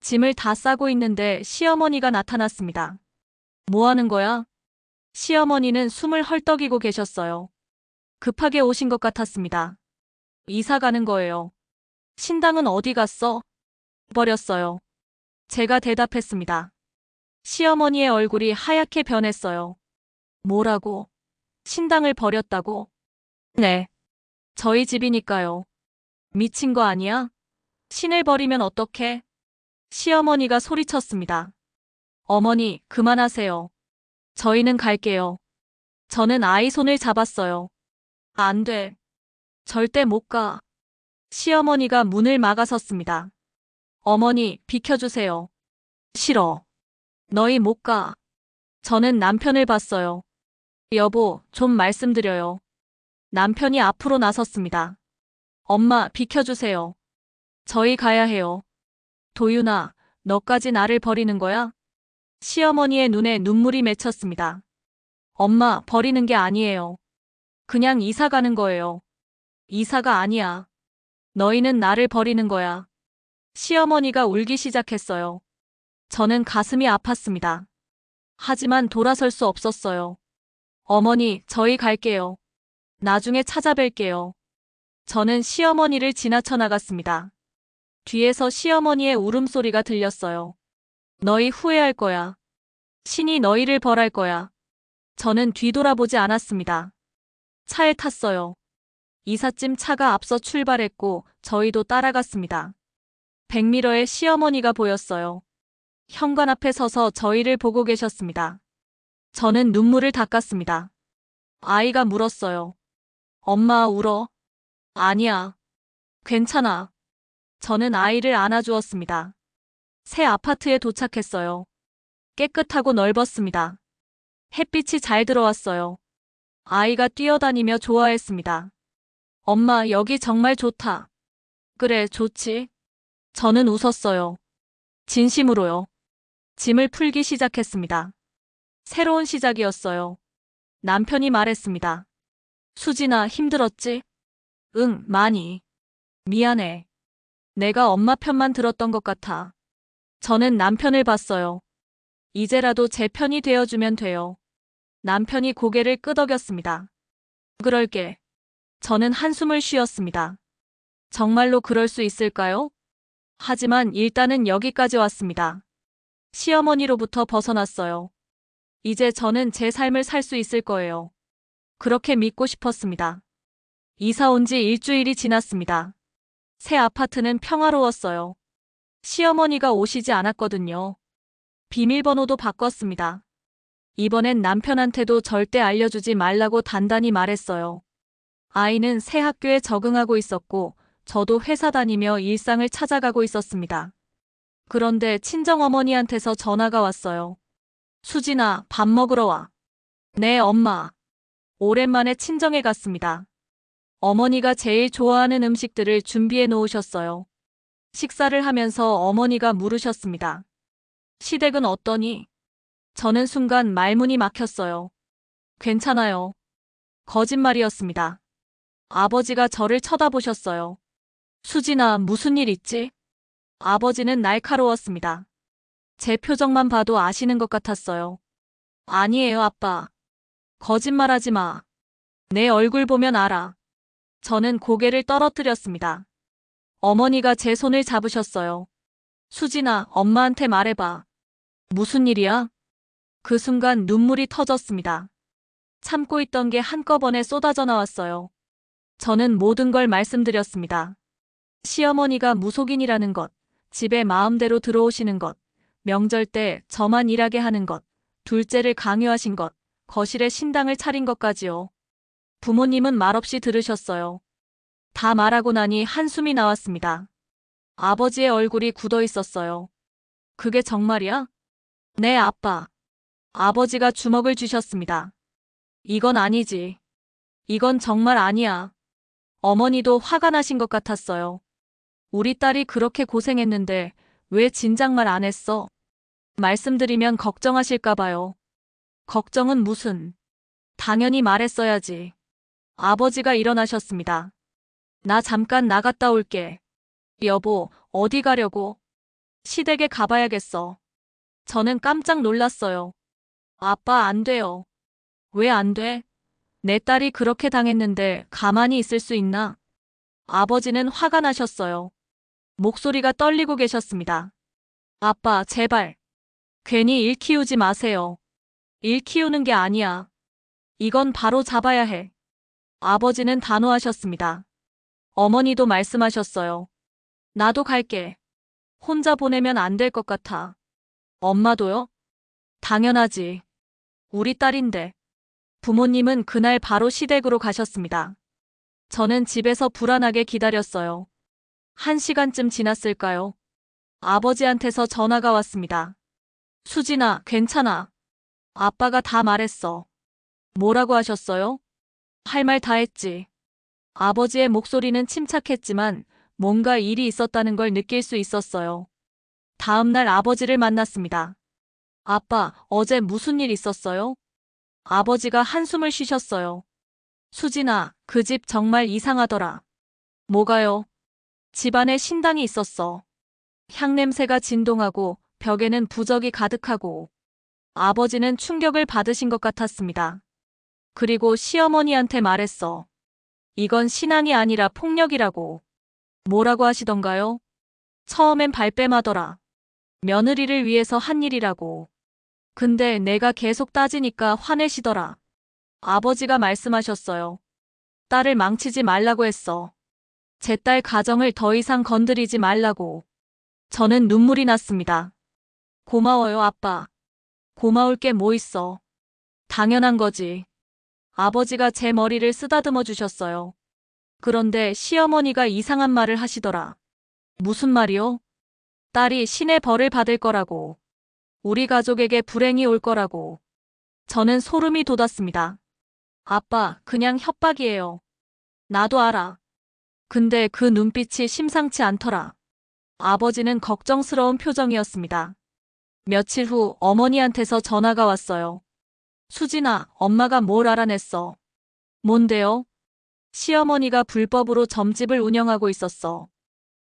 짐을 다 싸고 있는데 시어머니가 나타났습니다. 뭐 하는 거야? 시어머니는 숨을 헐떡이고 계셨어요. 급하게 오신 것 같았습니다. 이사 가는 거예요. 신당은 어디 갔어? 버렸어요. 제가 대답했습니다. 시어머니의 얼굴이 하얗게 변했어요. 뭐라고? 신당을 버렸다고? 네. 저희 집이니까요. 미친 거 아니야? 신을 버리면 어떡해? 시어머니가 소리쳤습니다. 어머니, 그만하세요. 저희는 갈게요. 저는 아이 손을 잡았어요. 안 돼. 절대 못 가. 시어머니가 문을 막아섰습니다. 어머니, 비켜주세요. 싫어. 너희 못 가. 저는 남편을 봤어요. 여보, 좀 말씀드려요. 남편이 앞으로 나섰습니다. 엄마, 비켜주세요. 저희 가야 해요. 도윤아, 너까지 나를 버리는 거야? 시어머니의 눈에 눈물이 맺혔습니다. 엄마, 버리는 게 아니에요. 그냥 이사 가는 거예요. 이사가 아니야. 너희는 나를 버리는 거야. 시어머니가 울기 시작했어요. 저는 가슴이 아팠습니다. 하지만 돌아설 수 없었어요. 어머니, 저희 갈게요. 나중에 찾아뵐게요. 저는 시어머니를 지나쳐 나갔습니다. 뒤에서 시어머니의 울음소리가 들렸어요. 너희 후회할 거야. 신이 너희를 벌할 거야. 저는 뒤돌아보지 않았습니다. 차에 탔어요. 이삿짐 차가 앞서 출발했고 저희도 따라갔습니다. 백미러에 시어머니가 보였어요. 현관 앞에 서서 저희를 보고 계셨습니다. 저는 눈물을 닦았습니다. 아이가 물었어요. 엄마 울어? 아니야. 괜찮아. 저는 아이를 안아주었습니다. 새 아파트에 도착했어요. 깨끗하고 넓었습니다. 햇빛이 잘 들어왔어요. 아이가 뛰어다니며 좋아했습니다. 엄마, 여기 정말 좋다. 그래, 좋지. 저는 웃었어요. 진심으로요. 짐을 풀기 시작했습니다. 새로운 시작이었어요. 남편이 말했습니다. 수진아, 힘들었지? 응, 많이. 미안해. 내가 엄마 편만 들었던 것 같아. 저는 남편을 봤어요. 이제라도 제 편이 되어주면 돼요. 남편이 고개를 끄덕였습니다. 그럴게. 저는 한숨을 쉬었습니다. 정말로 그럴 수 있을까요? 하지만 일단은 여기까지 왔습니다. 시어머니로부터 벗어났어요. 이제 저는 제 삶을 살 수 있을 거예요. 그렇게 믿고 싶었습니다. 이사 온 지 일주일이 지났습니다. 새 아파트는 평화로웠어요. 시어머니가 오시지 않았거든요. 비밀번호도 바꿨습니다. 이번엔 남편한테도 절대 알려주지 말라고 단단히 말했어요. 아이는 새 학교에 적응하고 있었고, 저도 회사 다니며 일상을 찾아가고 있었습니다. 그런데 친정어머니한테서 전화가 왔어요. 수진아, 밥 먹으러 와. 네, 엄마. 오랜만에 친정에 갔습니다. 어머니가 제일 좋아하는 음식들을 준비해 놓으셨어요. 식사를 하면서 어머니가 물으셨습니다. 시댁은 어떠니? 저는 순간 말문이 막혔어요. 괜찮아요. 거짓말이었습니다. 아버지가 저를 쳐다보셨어요. 수진아, 무슨 일 있지? 아버지는 날카로웠습니다. 제 표정만 봐도 아시는 것 같았어요. 아니에요, 아빠. 거짓말하지 마. 내 얼굴 보면 알아. 저는 고개를 떨어뜨렸습니다. 어머니가 제 손을 잡으셨어요. 수진아, 엄마한테 말해봐. 무슨 일이야? 그 순간 눈물이 터졌습니다. 참고 있던 게 한꺼번에 쏟아져 나왔어요. 저는 모든 걸 말씀드렸습니다. 시어머니가 무속인이라는 것, 집에 마음대로 들어오시는 것, 명절 때 저만 일하게 하는 것, 둘째를 강요하신 것, 거실에 신당을 차린 것까지요. 부모님은 말없이 들으셨어요. 다 말하고 나니 한숨이 나왔습니다. 아버지의 얼굴이 굳어 있었어요. 그게 정말이야? 네, 아빠. 아버지가 주먹을 쥐셨습니다. 이건 아니지. 이건 정말 아니야. 어머니도 화가 나신 것 같았어요. 우리 딸이 그렇게 고생했는데 왜 진작 말 안 했어? 말씀드리면 걱정하실까 봐요. 걱정은 무슨. 당연히 말했어야지. 아버지가 일어나셨습니다. 나 잠깐 나갔다 올게. 여보, 어디 가려고? 시댁에 가봐야겠어. 저는 깜짝 놀랐어요. 아빠, 안 돼요. 왜 안 돼? 내 딸이 그렇게 당했는데 가만히 있을 수 있나? 아버지는 화가 나셨어요. 목소리가 떨리고 계셨습니다. 아빠, 제발. 괜히 일 키우지 마세요. 일 키우는 게 아니야. 이건 바로 잡아야 해. 아버지는 단호하셨습니다. 어머니도 말씀하셨어요. 나도 갈게. 혼자 보내면 안 될 것 같아. 엄마도요? 당연하지. 우리 딸인데. 부모님은 그날 바로 시댁으로 가셨습니다. 저는 집에서 불안하게 기다렸어요. 1시간쯤 지났을까요? 아버지한테서 전화가 왔습니다. 수진아, 괜찮아. 아빠가 다 말했어. 뭐라고 하셨어요? 할 말 다 했지. 아버지의 목소리는 침착했지만 뭔가 일이 있었다는 걸 느낄 수 있었어요. 다음 날 아버지를 만났습니다. 아빠, 어제 무슨 일 있었어요? 아버지가 한숨을 쉬셨어요. 수진아, 그 집 정말 이상하더라. 뭐가요? 집안에 신당이 있었어. 향냄새가 진동하고 벽에는 부적이 가득하고 아버지는 충격을 받으신 것 같았습니다. 그리고 시어머니한테 말했어. 이건 신앙이 아니라 폭력이라고. 뭐라고 하시던가요? 처음엔 발뺌하더라. 며느리를 위해서 한 일이라고. 근데 내가 계속 따지니까 화내시더라. 아버지가 말씀하셨어요. 딸을 망치지 말라고 했어. 제 딸 가정을 더 이상 건드리지 말라고. 저는 눈물이 났습니다. 고마워요, 아빠. 고마울 게 뭐 있어. 당연한 거지. 아버지가 제 머리를 쓰다듬어 주셨어요. 그런데 시어머니가 이상한 말을 하시더라. 무슨 말이요? 딸이 신의 벌을 받을 거라고. 우리 가족에게 불행이 올 거라고. 저는 소름이 돋았습니다. 아빠, 그냥 협박이에요. 나도 알아. 근데 그 눈빛이 심상치 않더라. 아버지는 걱정스러운 표정이었습니다. 며칠 후 어머니한테서 전화가 왔어요. 수진아, 엄마가 뭘 알아냈어? 뭔데요? 시어머니가 불법으로 점집을 운영하고 있었어.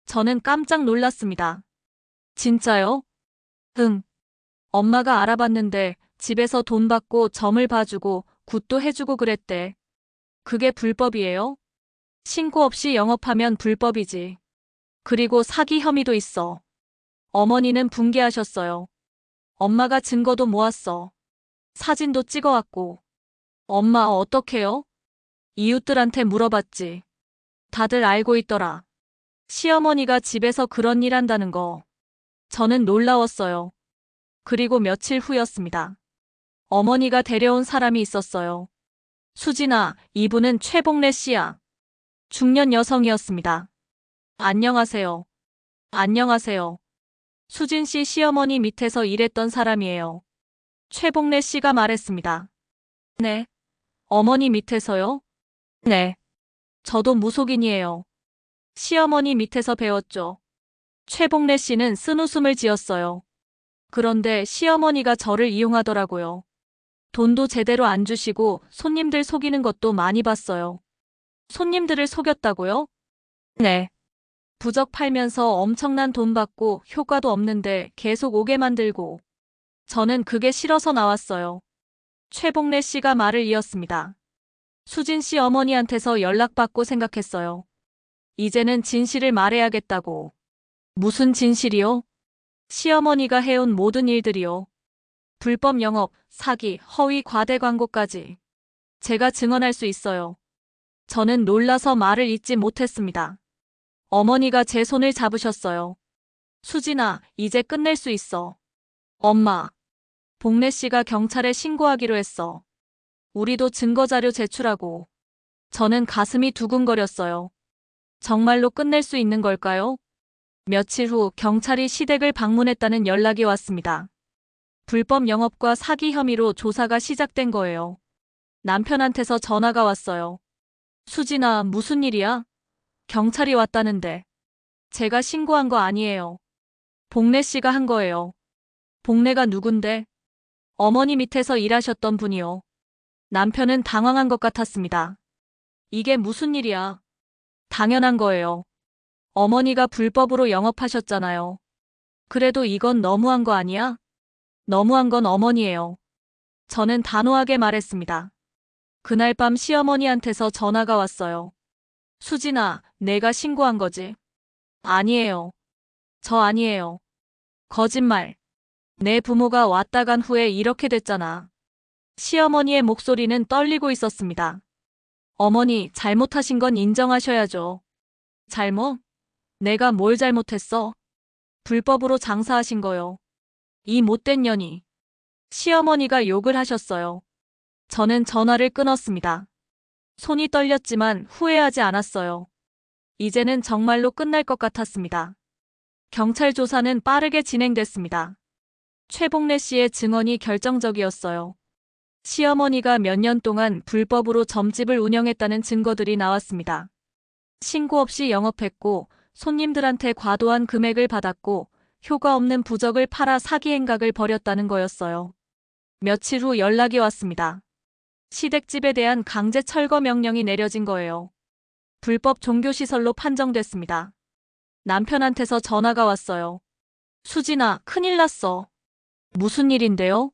저는 깜짝 놀랐습니다. 진짜요? 응. 엄마가 알아봤는데 집에서 돈 받고 점을 봐주고 굿도 해주고 그랬대. 그게 불법이에요? 신고 없이 영업하면 불법이지. 그리고 사기 혐의도 있어. 어머니는 붕괴하셨어요. 엄마가 증거도 모았어. 사진도 찍어왔고. 엄마 어떡해요? 이웃들한테 물어봤지. 다들 알고 있더라. 시어머니가 집에서 그런 일 한다는 거. 저는 놀라웠어요. 그리고 며칠 후였습니다. 어머니가 데려온 사람이 있었어요. 수진아, 이분은 최복래 씨야. 중년 여성이었습니다. 안녕하세요. 안녕하세요. 수진 씨 시어머니 밑에서 일했던 사람이에요. 최복래 씨가 말했습니다. 네. 어머니 밑에서요? 네. 저도 무속인이에요. 시어머니 밑에서 배웠죠. 최복래 씨는 쓴웃음을 지었어요. 그런데 시어머니가 저를 이용하더라고요. 돈도 제대로 안 주시고 손님들 속이는 것도 많이 봤어요. 손님들을 속였다고요? 네. 부적 팔면서 엄청난 돈 받고 효과도 없는데 계속 오게 만들고. 저는 그게 싫어서 나왔어요. 최복래 씨가 말을 이었습니다. 수진 씨 어머니한테서 연락받고 생각했어요. 이제는 진실을 말해야겠다고. 무슨 진실이요? 시어머니가 해온 모든 일들이요. 불법 영업, 사기, 허위 과대 광고까지. 제가 증언할 수 있어요. 저는 놀라서 말을 잇지 못했습니다. 어머니가 제 손을 잡으셨어요. 수진아, 이제 끝낼 수 있어. 엄마. 복래 씨가 경찰에 신고하기로 했어. 우리도 증거자료 제출하고. 저는 가슴이 두근거렸어요. 정말로 끝낼 수 있는 걸까요? 며칠 후 경찰이 시댁을 방문했다는 연락이 왔습니다. 불법 영업과 사기 혐의로 조사가 시작된 거예요. 남편한테서 전화가 왔어요. 수진아, 무슨 일이야? 경찰이 왔다는데. 제가 신고한 거 아니에요. 복래 씨가 한 거예요. 복래가 누군데? 어머니 밑에서 일하셨던 분이요. 남편은 당황한 것 같았습니다. 이게 무슨 일이야? 당연한 거예요. 어머니가 불법으로 영업하셨잖아요. 그래도 이건 너무한 거 아니야? 너무한 건 어머니예요. 저는 단호하게 말했습니다. 그날 밤 시어머니한테서 전화가 왔어요. 수진아, 내가 신고한 거지? 아니에요. 저 아니에요. 거짓말. 내 부모가 왔다 간 후에 이렇게 됐잖아. 시어머니의 목소리는 떨리고 있었습니다. 어머니, 잘못하신 건 인정하셔야죠. 잘못? 내가 뭘 잘못했어? 불법으로 장사하신 거요. 이 못된 년이. 시어머니가 욕을 하셨어요. 저는 전화를 끊었습니다. 손이 떨렸지만 후회하지 않았어요. 이제는 정말로 끝날 것 같았습니다. 경찰 조사는 빠르게 진행됐습니다. 최봉래 씨의 증언이 결정적이었어요. 시어머니가 몇 년 동안 불법으로 점집을 운영했다는 증거들이 나왔습니다. 신고 없이 영업했고 손님들한테 과도한 금액을 받았고 효과 없는 부적을 팔아 사기 행각을 벌였다는 거였어요. 며칠 후 연락이 왔습니다. 시댁집에 대한 강제 철거 명령이 내려진 거예요. 불법 종교시설로 판정됐습니다. 남편한테서 전화가 왔어요. 수진아, 큰일 났어. 무슨 일인데요?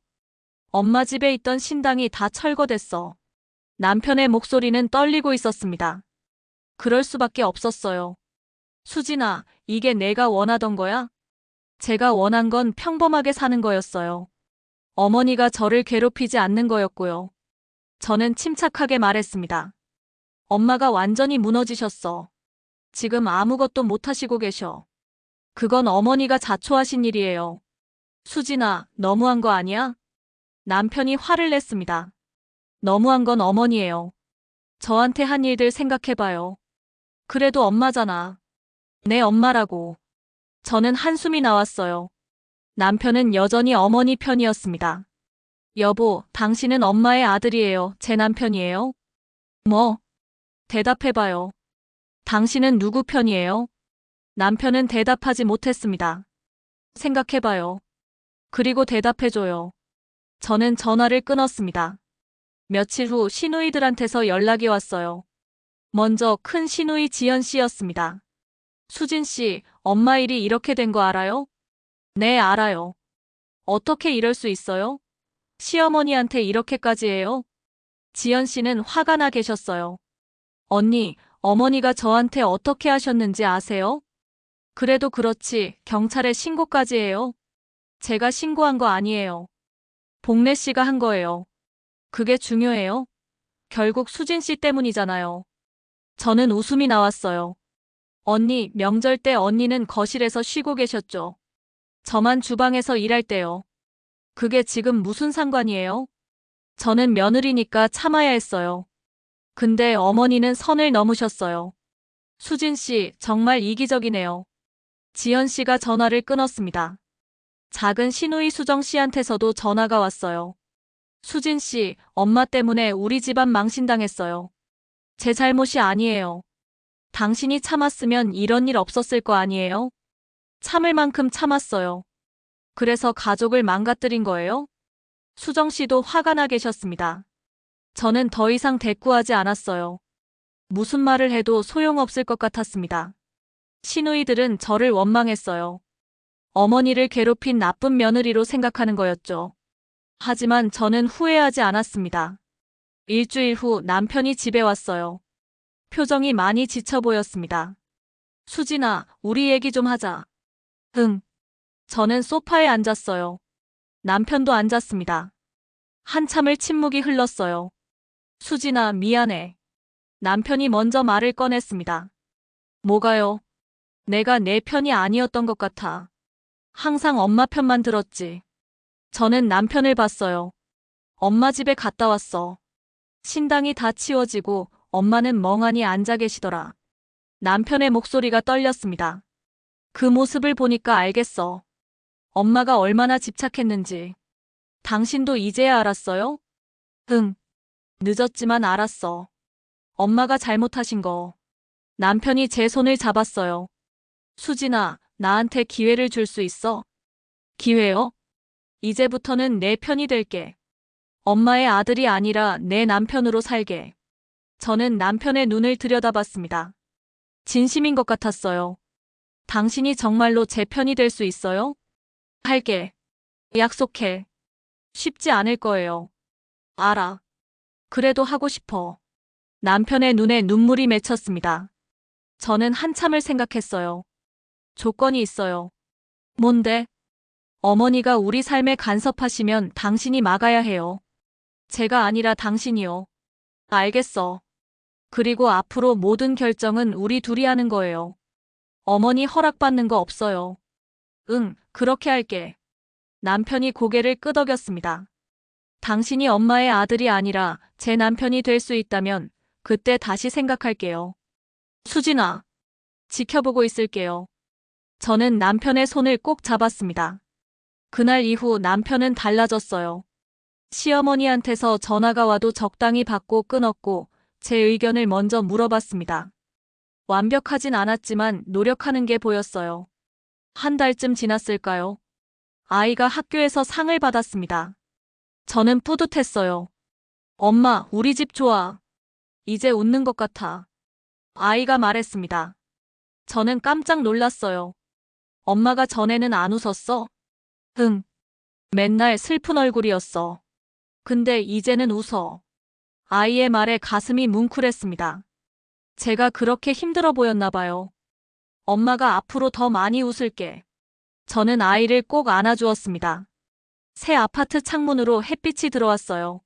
엄마 집에 있던 신당이 다 철거됐어. 남편의 목소리는 떨리고 있었습니다. 그럴 수밖에 없었어요. 수진아, 이게 내가 원하던 거야? 제가 원한 건 평범하게 사는 거였어요. 어머니가 저를 괴롭히지 않는 거였고요. 저는 침착하게 말했습니다. 엄마가 완전히 무너지셨어. 지금 아무것도 못하시고 계셔. 그건 어머니가 자초하신 일이에요. 수진아, 너무한 거 아니야? 남편이 화를 냈습니다. 너무한 건 어머니예요. 저한테 한 일들 생각해봐요. 그래도 엄마잖아. 내 엄마라고. 저는 한숨이 나왔어요. 남편은 여전히 어머니 편이었습니다. 여보, 당신은 엄마의 아들이에요. 제 남편이에요? 뭐? 대답해봐요. 당신은 누구 편이에요? 남편은 대답하지 못했습니다. 생각해봐요. 그리고 대답해줘요. 저는 전화를 끊었습니다. 며칠 후 시누이들한테서 연락이 왔어요. 먼저 큰 시누이 지연 씨였습니다. 수진 씨, 엄마 일이 이렇게 된 거 알아요? 네, 알아요. 어떻게 이럴 수 있어요? 시어머니한테 이렇게까지 해요? 지연 씨는 화가 나 계셨어요. 언니, 어머니가 저한테 어떻게 하셨는지 아세요? 그래도 그렇지, 경찰에 신고까지 해요? 제가 신고한 거 아니에요. 복래 씨가 한 거예요. 그게 중요해요? 결국 수진 씨 때문이잖아요. 저는 웃음이 나왔어요. 언니, 명절 때 언니는 거실에서 쉬고 계셨죠? 저만 주방에서 일할 때요. 그게 지금 무슨 상관이에요? 저는 며느리니까 참아야 했어요. 근데 어머니는 선을 넘으셨어요. 수진 씨, 정말 이기적이네요. 지연 씨가 전화를 끊었습니다. 작은 시누이 수정 씨한테서도 전화가 왔어요. 수진 씨, 엄마 때문에 우리 집안 망신당했어요. 제 잘못이 아니에요. 당신이 참았으면 이런 일 없었을 거 아니에요? 참을 만큼 참았어요. 그래서 가족을 망가뜨린 거예요? 수정 씨도 화가 나 계셨습니다. 저는 더 이상 대꾸하지 않았어요. 무슨 말을 해도 소용없을 것 같았습니다. 시누이들은 저를 원망했어요. 어머니를 괴롭힌 나쁜 며느리로 생각하는 거였죠. 하지만 저는 후회하지 않았습니다. 일주일 후 남편이 집에 왔어요. 표정이 많이 지쳐 보였습니다. 수진아, 우리 얘기 좀 하자. 응. 저는 소파에 앉았어요. 남편도 앉았습니다. 한참을 침묵이 흘렀어요. 수진아, 미안해. 남편이 먼저 말을 꺼냈습니다. 뭐가요? 내가 내 편이 아니었던 것 같아. 항상 엄마 편만 들었지. 저는 남편을 봤어요. 엄마 집에 갔다 왔어. 신당이 다 치워지고 엄마는 멍하니 앉아 계시더라. 남편의 목소리가 떨렸습니다. 그 모습을 보니까 알겠어. 엄마가 얼마나 집착했는지. 당신도 이제야 알았어요? 응. 늦었지만 알았어. 엄마가 잘못하신 거. 남편이 제 손을 잡았어요. 수진아, 나한테 기회를 줄 수 있어? 기회요? 이제부터는 내 편이 될게. 엄마의 아들이 아니라 내 남편으로 살게. 저는 남편의 눈을 들여다봤습니다. 진심인 것 같았어요. 당신이 정말로 제 편이 될 수 있어요? 할게. 약속해. 쉽지 않을 거예요. 알아. 그래도 하고 싶어. 남편의 눈에 눈물이 맺혔습니다. 저는 한참을 생각했어요. 조건이 있어요. 뭔데? 어머니가 우리 삶에 간섭하시면 당신이 막아야 해요. 제가 아니라 당신이요. 알겠어. 그리고 앞으로 모든 결정은 우리 둘이 하는 거예요. 어머니 허락받는 거 없어요. 응, 그렇게 할게. 남편이 고개를 끄덕였습니다. 당신이 엄마의 아들이 아니라 제 남편이 될 수 있다면 그때 다시 생각할게요. 수진아, 지켜보고 있을게요. 저는 남편의 손을 꼭 잡았습니다. 그날 이후 남편은 달라졌어요. 시어머니한테서 전화가 와도 적당히 받고 끊었고 제 의견을 먼저 물어봤습니다. 완벽하진 않았지만 노력하는 게 보였어요. 한 달쯤 지났을까요? 아이가 학교에서 상을 받았습니다. 저는 뿌듯했어요. 엄마, 우리 집 좋아. 이제 웃는 것 같아. 아이가 말했습니다. 저는 깜짝 놀랐어요. 엄마가 전에는 안 웃었어? 응. 맨날 슬픈 얼굴이었어. 근데 이제는 웃어. 아이의 말에 가슴이 뭉클했습니다. 제가 그렇게 힘들어 보였나 봐요. 엄마가 앞으로 더 많이 웃을게. 저는 아이를 꼭 안아주었습니다. 새 아파트 창문으로 햇빛이 들어왔어요.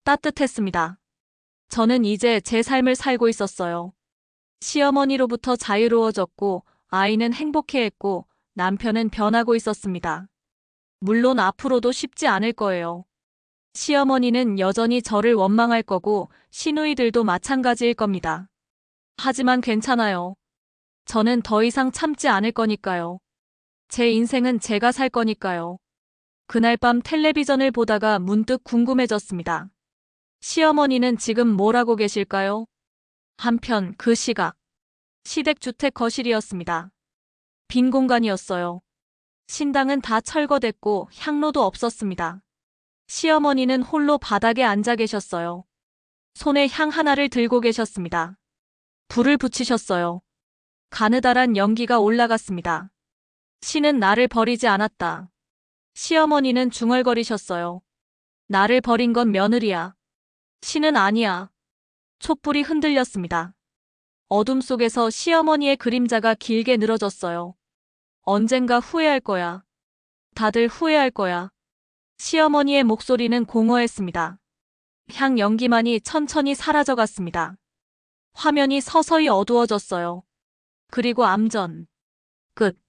따뜻했습니다. 저는 이제 제 삶을 살고 있었어요. 시어머니로부터 자유로워졌고 아이는 행복해했고 남편은 변하고 있었습니다. 물론 앞으로도 쉽지 않을 거예요. 시어머니는 여전히 저를 원망할 거고 시누이들도 마찬가지일 겁니다. 하지만 괜찮아요. 저는 더 이상 참지 않을 거니까요. 제 인생은 제가 살 거니까요. 그날 밤 텔레비전을 보다가 문득 궁금해졌습니다. 시어머니는 지금 뭘 하고 계실까요? 한편 그 시각, 시댁주택 거실이었습니다. 빈 공간이었어요. 신당은 다 철거됐고 향로도 없었습니다. 시어머니는 홀로 바닥에 앉아 계셨어요. 손에 향 하나를 들고 계셨습니다. 불을 붙이셨어요. 가느다란 연기가 올라갔습니다. 신은 나를 버리지 않았다. 시어머니는 중얼거리셨어요. 나를 버린 건 며느리야. 신은 아니야. 촛불이 흔들렸습니다. 어둠 속에서 시어머니의 그림자가 길게 늘어졌어요. 언젠가 후회할 거야. 다들 후회할 거야. 시어머니의 목소리는 공허했습니다. 향 연기만이 천천히 사라져갔습니다. 화면이 서서히 어두워졌어요. 그리고 암전. 끝.